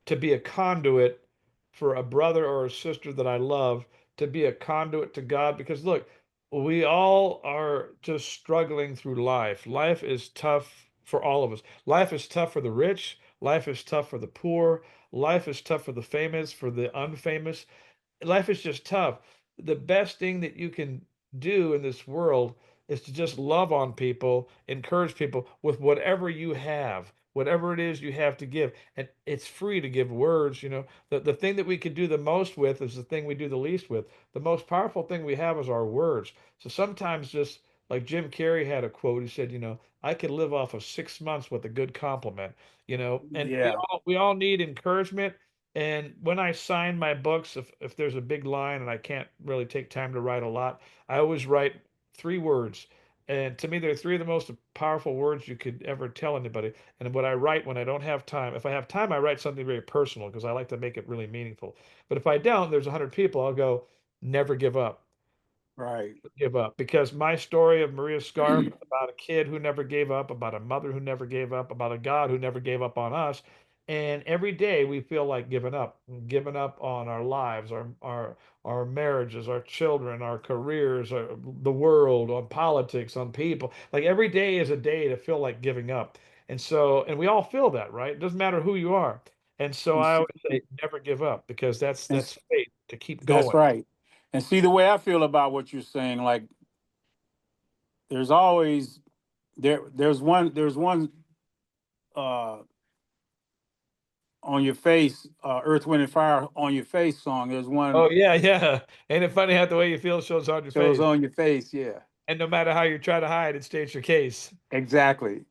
to be a conduit for a brother or a sister that I love, to be a conduit to God. Because look, we all are just struggling through life. Life is tough for all of us. Life is tough for the rich. Life is tough for the poor. Life is tough for the famous, for the unfamous. Life is just tough. The best thing that you can do in this world is to just love on people, encourage people with whatever you have, whatever it is you have to give. And it's free to give words. The thing that we can do the most with is the thing we do the least with. The most powerful thing we have is our words. So sometimes just like Jim Carrey had a quote, he said, "I could live off of 6 months with a good compliment." And we Yeah. all we all need encouragement. And when I sign my books, if there's a big line and I can't really take time to write a lot, I always write 3 words. And to me, they're three of the most powerful words you could ever tell anybody. And what I write when I don't have time, if I have time, I write something very personal because I like to make it really meaningful. But if I don't, there's 100 people, I'll go, "Never give up, Right. give up," because my story of Maria Scarf is about a kid who never gave up, about a mother who never gave up, about a God who never gave up on us. And every day we feel like giving up on our lives, our marriages, our children, our careers, the world, on politics, on people. Like every day is a day to feel like giving up. And we all feel that, right? It doesn't matter who you are. And so And I see, always say, never give up because that's and that's faith to keep that's going. right. And see, the way I feel about what you're saying, like there's always there's one uh on your face, Earth, Wind, and Fire on your face song. There's one Oh yeah, yeah. Ain't it funny how the way you feel shows on your shows face? on your face. Yeah. And no matter how you try to hide, it states your case. Exactly.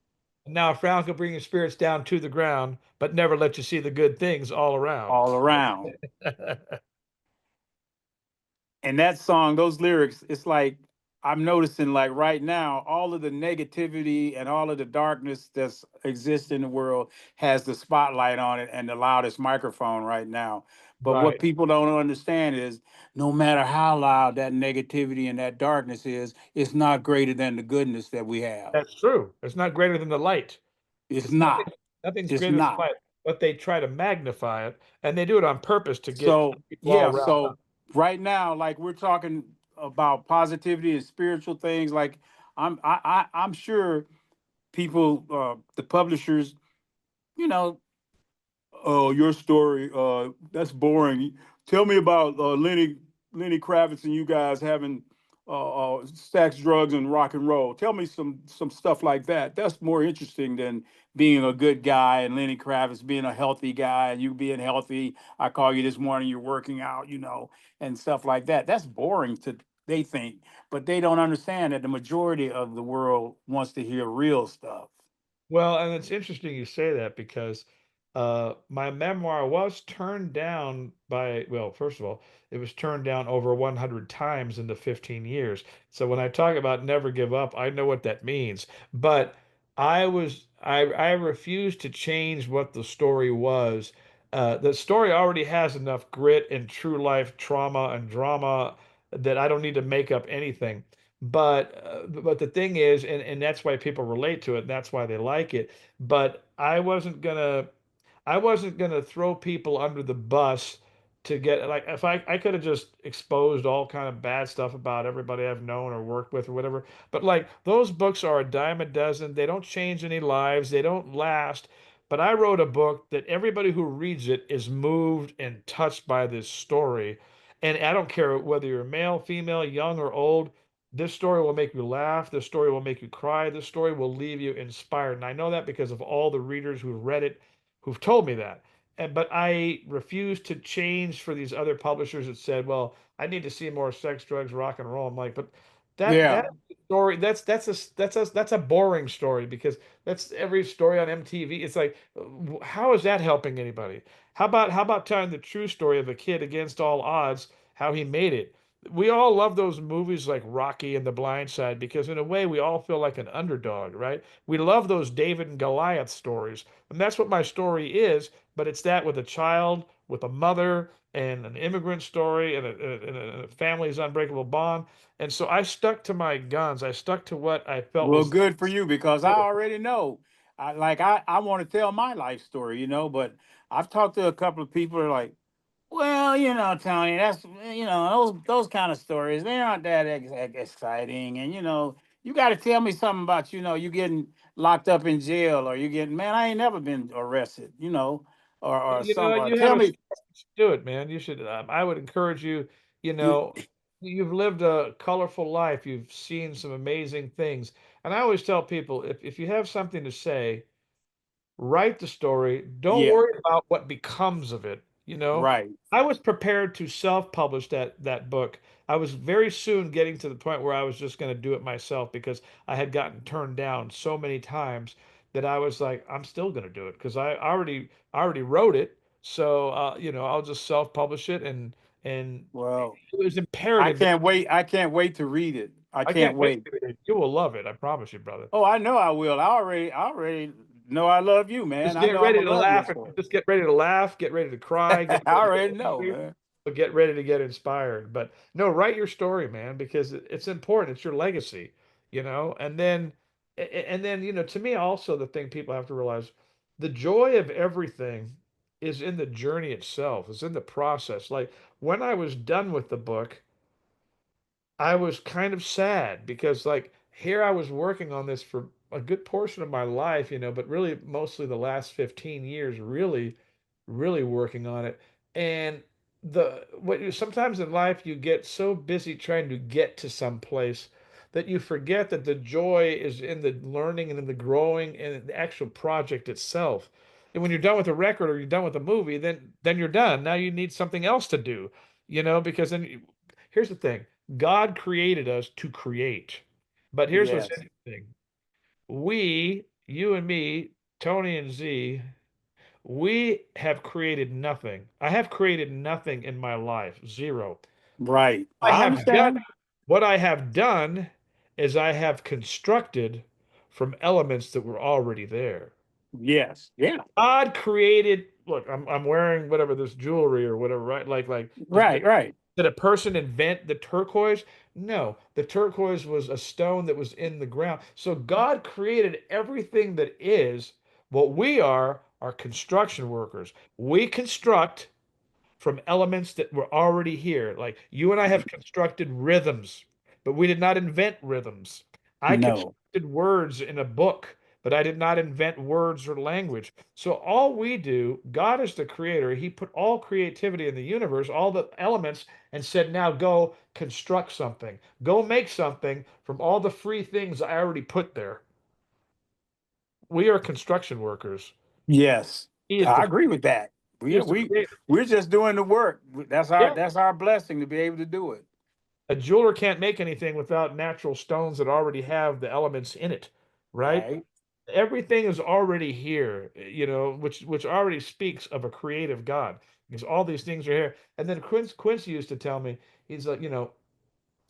And now a frown can bring your spirits down to the ground, but never let you see the good things all around. All around. and that song, those lyrics, it's like I'm noticing like right now, all of the negativity and all of the darkness that's exists in the world has the spotlight on it and the loudest microphone right now. But what Right. people don't understand is no matter how loud that negativity and that darkness is, it's not greater than the goodness that we have. That's true. It's not greater than the light. It's It's nothing. not. Nothing's It's greater than not. light. But they try to magnify it, and they do it on purpose to get So people all yeah, riled up. so right now, like we're talking about positivity and spiritual things, like I'm sure people, the publishers, you know, oh, your story, that's boring. Tell me about Lenny Kravitz and you guys having sex, drugs, and rock and roll. Tell me some stuff like that. That's more interesting than being a good guy and Lenny Kravitz being a healthy guy and you being healthy. I call you this morning, you're working out, and stuff like that. That's boring to they think, but they don't understand that the majority of the world wants to hear real stuff. Well, and it's interesting you say that because my memoir was turned down by, well, first of all, it was turned down over 100 times in the 15 years. So when I talk about never give up, I know what that means. But I refused to change what the story was. The story already has enough grit and true life trauma and drama that I don't need to make up anything. But the thing is, and that's why people relate to it, and that's why they like it. But I wasn't gonna throw people under the bus to get like if I could have just exposed all kind of bad stuff about everybody I've known or worked with or whatever. But like those books are a dime a dozen. They don't change any lives. They don't last. But I wrote a book that everybody who reads it is moved and touched by this story. And I don't care whether you're male, female, young or old. This story will make you laugh. This story will make you cry. This story will leave you inspired. And I know that because of all the readers who've read it who've told me that. But I refuse to change for these other publishers that said, "Well, I need to see more sex, drugs, rock and roll." I'm like, but that Yeah. story that's a boring story because that's every story on MTV. It's like, how is that helping anybody? How about telling the true story of a kid against all odds, how he made it? We all love those movies like Rocky and The Blind Side because in a way we all feel like an underdog, right? We love those David and Goliath stories. And that's what my story is, but it's that with a child, with a mother, and an immigrant story, and a family's unbreakable bond. And so I stuck to my guns. I stuck to what I felt Well, was good for you because I true. already know. I want to tell my life story, but I've talked to a couple of people who are like, well, Tony, that's those kind of stories. They aren't that exciting, and you got to tell me something about you getting locked up in jail or you getting man. I ain't never been arrested, or some. Or You have tell a me, do it, man. You should. I would encourage you. You you, know, you've lived a colorful life. You've seen some amazing things. And I always tell people, if you have something to say, write the story. Don't yeah, worry about what becomes of it. right. I was prepared to self-publish that book. I was very soon getting to the point where I was just going to do it myself because I had gotten turned down so many times that I was like, I'm still going to do it because I already wrote it. So I'll just self-publish it and Well, it was I imperative that can't wait. I can't wait to read it. I I can't can't wait wait. to read it. You will love it. I promise you, brother. Oh, I know I will. I already know I love you, man. Just I get know I'm ready gonna to love your laugh. story. Just get ready to laugh. Get ready to cry. Get I ready to get already know, angry. man. But get ready to get inspired. But no, write your story, man, because it's important. It's your legacy, and then to me also the thing people have to realize, the joy of everything is in the journey itself. Is in the process. Like when I was done with the book. I was kind of sad because like here I was working on this for a good portion of my life, but really mostly the last 15 years, really, really working on it. And sometimes in life you get so busy trying to get to some place that you forget that the joy is in the learning and in the growing and in the actual project itself. And when you're done with a record or you're done with a movie, then you're done. Now you need something else to do, because here's the thing. God created us to create. But here's what's Yes, interesting. You and me, Tony and Z, we have created nothing. I have created nothing in my life, zero. Right. I I have done understand. what I have done is I have constructed from elements that were already there. Yes. Yeah. God created, look, I'm wearing whatever this jewelry or whatever, right? Right. Right. Did a person invent the turquoise? No, the turquoise was a stone that was in the ground. So God created everything that is. What we are construction workers. We construct from elements that were already here. Like you and I have constructed rhythms, but we did not invent rhythms. I No. constructed words in a book, but I did not invent words or language. So all we do, God is the creator. He put all creativity in the universe, all the elements, and said, now go construct something. Go make something from all the free things I already put there. We are construction workers. Yes. He is I the agree with that. he We is the we creator. we're just doing the work. Yeah. That's our blessing to be able to do it. A jeweler can't make anything without natural stones that already have the elements in it, right? Right. Everything is already here, which already speaks of a creative God because all these things are here. And then Quincy used to tell me, he's like,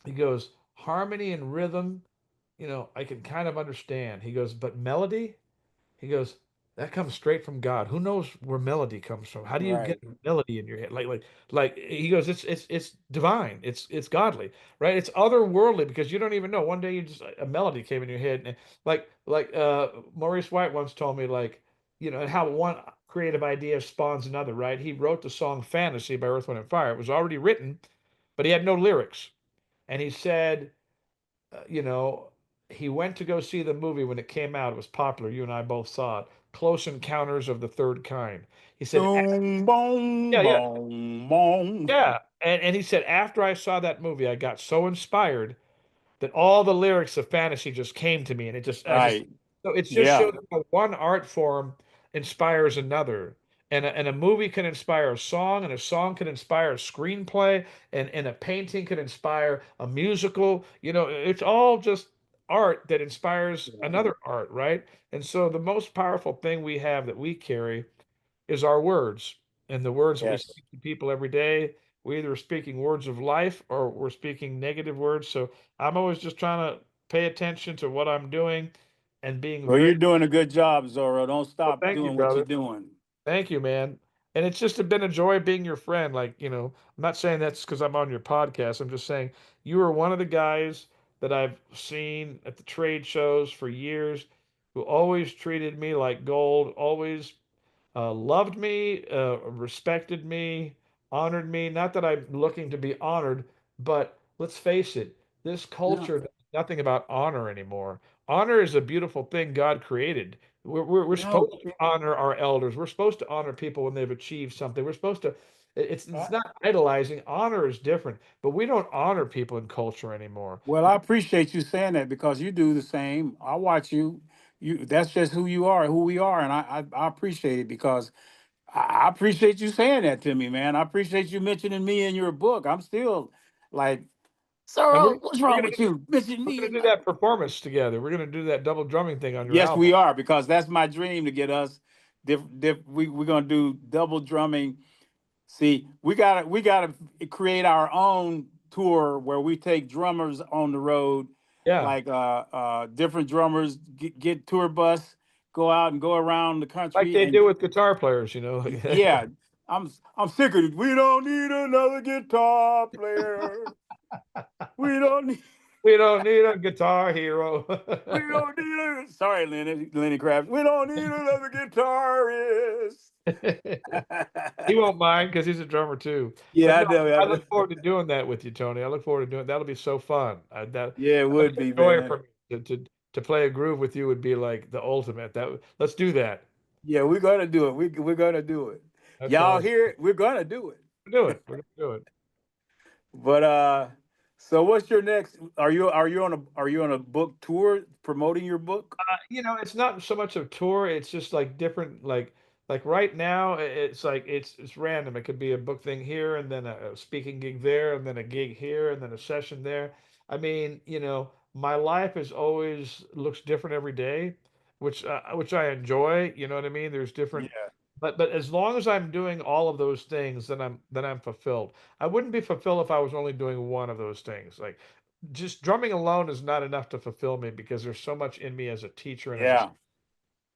he goes, harmony and rhythm, I can kind of understand. He goes, but melody, he goes, that comes straight from God. Who knows where melody comes from? How do you get Right. melody in your head? Like he goes, it's divine. It's godly, right? It's otherworldly because you don't even know. One day you just a melody came in your head, and Maurice White once told me, and how one creative idea spawns another, right? He wrote the song "Fantasy" by Earth, Wind and Fire. It was already written, but he had no lyrics, and he said uh, you know, he went to go see the movie when it came out. It was popular. You and I both saw it. Close Encounters of the Third Kind. He said, Boom, boom, yeah, yeah, boom, boom. yeah. And he said, after I saw that movie, I got so inspired that all the lyrics of fantasy just came to me. And Right. so it just Yeah. shows how one art form inspires another. And a movie can inspire a song, and a song can inspire a screenplay, and a painting can inspire a musical. It's all just art that inspires another art, right? And so the most powerful thing we have that we carry is our words. And the words that we Yes. speak to people every day, we either are speaking words of life or we're speaking negative words. So I'm always just trying to pay attention to what I'm doing and being Well, very, you're doing a good job, Zoro. Don't well, stop thank you, doing what you're brother. doing. Thank you, man. And it's just been a joy being your friend. I'm not saying that's because I'm on your podcast. I'm just saying you are one of the guys that I've seen at the trade shows for years who always treated me like gold, always loved me, respected me, honored me. Not that I'm looking to be honored, but let's face it, this No. culture knows nothing about honor anymore. Honor is a beautiful thing God created. We're supposed No. to honor our elders. We're supposed to honor people when they've achieved something. We're supposed to. It's I- not idolizing. Honor is different, but we don't honor people in culture anymore. Well, I appreciate you saying that because you do the same. I watch you. That's just who you are, who we are, and I appreciate it because I appreciate you saying that to me, man. I appreciate you mentioning me in your book. I'm still like, And Zoro, what's we're wrong gonna with you? Mention we're me gonna in do my. that performance together. We're gonna do that double drumming thing on your Yes, album. we are because that's my dream to get us. We're gonna do double drumming. See, we gotta create our own tour where we take drummers on the road, Yeah. like different drummers get tour bus, go out and go around the Like country they and do with guitar players. yeah. I'm sick of it. We don't need another guitar player. We don't need We don't need a guitar hero. we don't need a sorry, Lenny Kravitz. We don't need another guitarist. He won't mind because he's a drummer too. But Yeah, I no, know. I look forward to doing that with you, Tony. I look forward to doing that'll be so fun. Yeah, it That'll would be be, a joy man. for me to play a groove with you would be like the ultimate. Let's do that. Yeah, we're gonna do it. We're gonna do it. That's Y'all awesome. hear it? We're gonna do it. Do it. We're gonna do it. But so what's your next? Are you on a book tour promoting your book? It's not so much a tour. It's just like different, like right now, it's like it's random. It could be a book thing here, and then a speaking gig there, and then a gig here, and then a session there. I mean, my life is always looks different every day, which I enjoy. You know what I mean? There's different, Yeah. but as long as I'm doing all of those things, then I'm fulfilled. I wouldn't be fulfilled if I was only doing one of those things. Like just drumming alone is not enough to fulfill me because there's so much in me as a teacher and as a Yeah.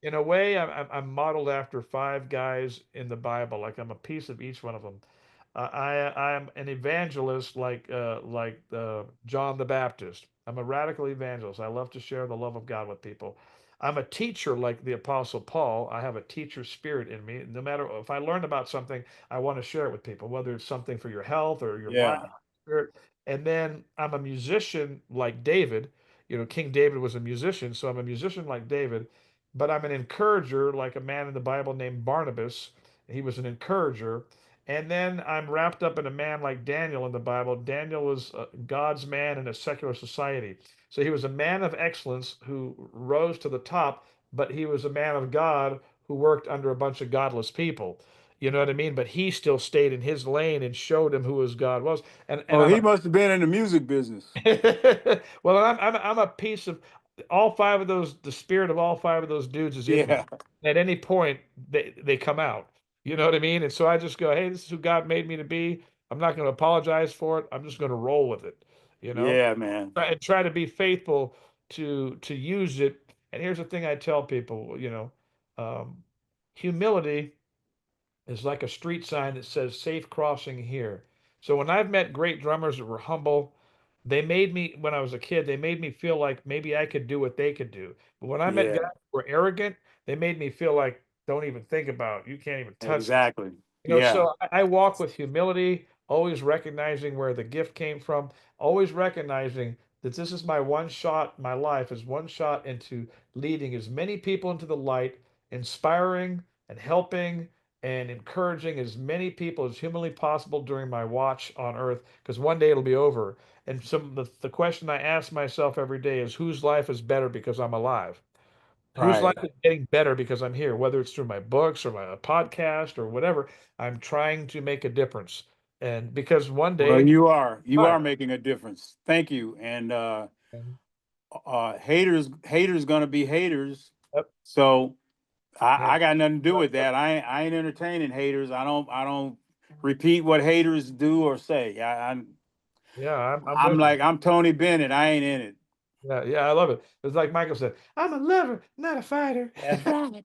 in a way, I'm modeled after five guys in the Bible. Like I'm a piece of each one of them. I'm an evangelist, like John the Baptist. I'm a radical evangelist. I love to share the love of God with people. I'm a teacher, like the Apostle Paul. I have a teacher spirit in me. No matter if I learn about something, I want to share it with people, whether it's something for your health or your mind, Yeah. spirit. And then I'm a musician, like David. King David was a musician, so I'm a musician like David, but I'm an encourager, like a man in the Bible named Barnabas. He was an encourager. And then I'm wrapped up in a man like Daniel in the Bible. Daniel was God's man in a secular society. So he was a man of excellence who rose to the top, but he was a man of God who worked under a bunch of godless people. You know what I mean? But he still stayed in his lane and showed him who his God was. And Oh, I'm he a must have been in the music business. well, I'm a piece of all five of those. The spirit of all five of those dudes is in me. Yeah. At any point, they come out. You know what I mean? And so I just go, hey, this is who God made me to be. I'm not going to apologize for it. I'm just going to roll with it. You know, Yeah, man. and try to be faithful to use it. And here's the thing I tell people. Um, humility is like a street sign that says safe crossing here. So when I've met great drummers that were humble, they made me, when I was a kid, they made me feel like maybe I could do what they could do. But when I met guys Yeah. who were arrogant, they made me feel like, don't even think about it. You can't even touch this. Exactly. Yeah. So I walk with humility, always recognizing where the gift came from, always recognizing that this is my one shot, my life is one shot into leading as many people into the light, inspiring and helping and encouraging as many people as humanly possible during my watch on earth, because one day it'll be over. And the question I ask myself every day is whose life is better because I'm alive? Whose life Right. is getting better because I'm here, whether it's through my books or my podcast or whatever. I'm trying to make a difference. And because one Well, day, you are right. making a difference. Thank you. And And, haters gonna be haters. yep, So yeah, I got nothing to do with that. I ain't entertaining haters. I don't repeat what haters do or say. yeah, I'm I'm with you. like I'm Tony Bennett. I ain't in it. Yeah, yeah, I love it. It's like Michael said, I'm a lover, not a fighter. That's right.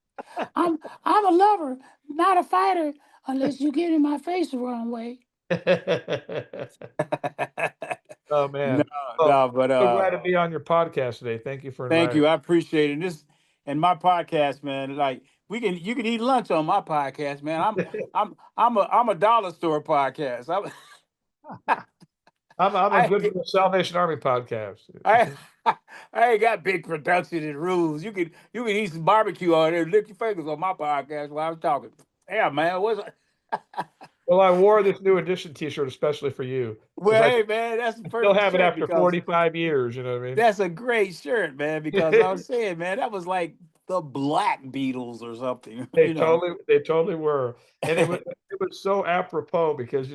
I'm a lover, not a fighter, unless you get in my face the wrong way. Oh No, man. Well, no, but so glad to be on your podcast today. Thank you for thank inviting you. I appreciate it. And my podcast, man. Like you can eat lunch on my podcast, man. me. I'm a dollar store podcast. I'm a I good for the Salvation Army podcast. I I ain't got big production and rules. You can eat some barbecue on there, lick your fingers on my podcast while I was talking. Yeah, man. Well, I wore this new edition T-shirt especially for you because Well, hey, man, that's the still perfect have it shirt after because 45 years. You know what I mean? that's a great shirt, man. Because I was saying, man, that was like the Black Beatles or something, you know. They totally were, and it was so apropos because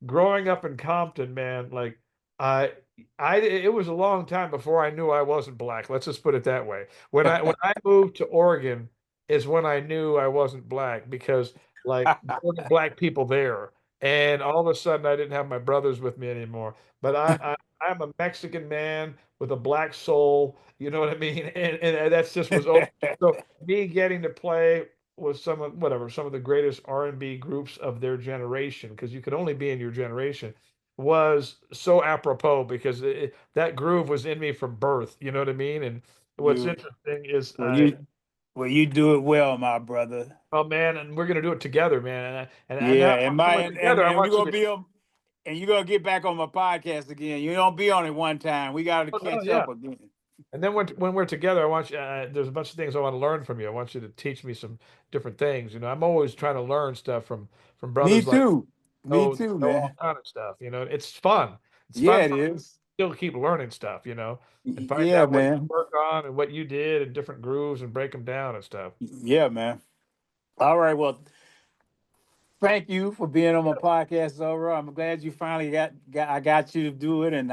growing up in Compton, man, like I it was a long time before I knew I wasn't black. Let's just put it that way. When I moved to Oregon is when I knew I wasn't black because like there weren't black people there, and all of a sudden I didn't have my brothers with me anymore. But I'm a Mexican man with a black soul. You know what I mean? And that's just was over. So me getting to play with some of the greatest R&B groups of their generation, because you could only be in your generation, was so apropos because that groove was in me from birth. You know what I mean? And what's you interesting is well you do it well, my brother. oh man, and we're gonna do it together, man. And now Yeah, and when my we're and together, I and we're want you gonna to. be on and you're gonna get back on my podcast again. You don't be on it one time. We gotta Oh, no, catch yeah. up again. And then when we're together, I want you. There's a bunch of things I want to learn from you. I want you to teach me some different things. I'm always trying to learn stuff from Me brothers like too. Me too, all man. kind of stuff. It's fun. It's Yeah, fun it for me is. to still keep learning stuff. And find Yeah, out what you man. work on and what you did and different grooves and break them down and stuff. Yeah, man. All right. Well, thank you for being on my podcast, Zoro. I'm glad you finally got I got you to do it, and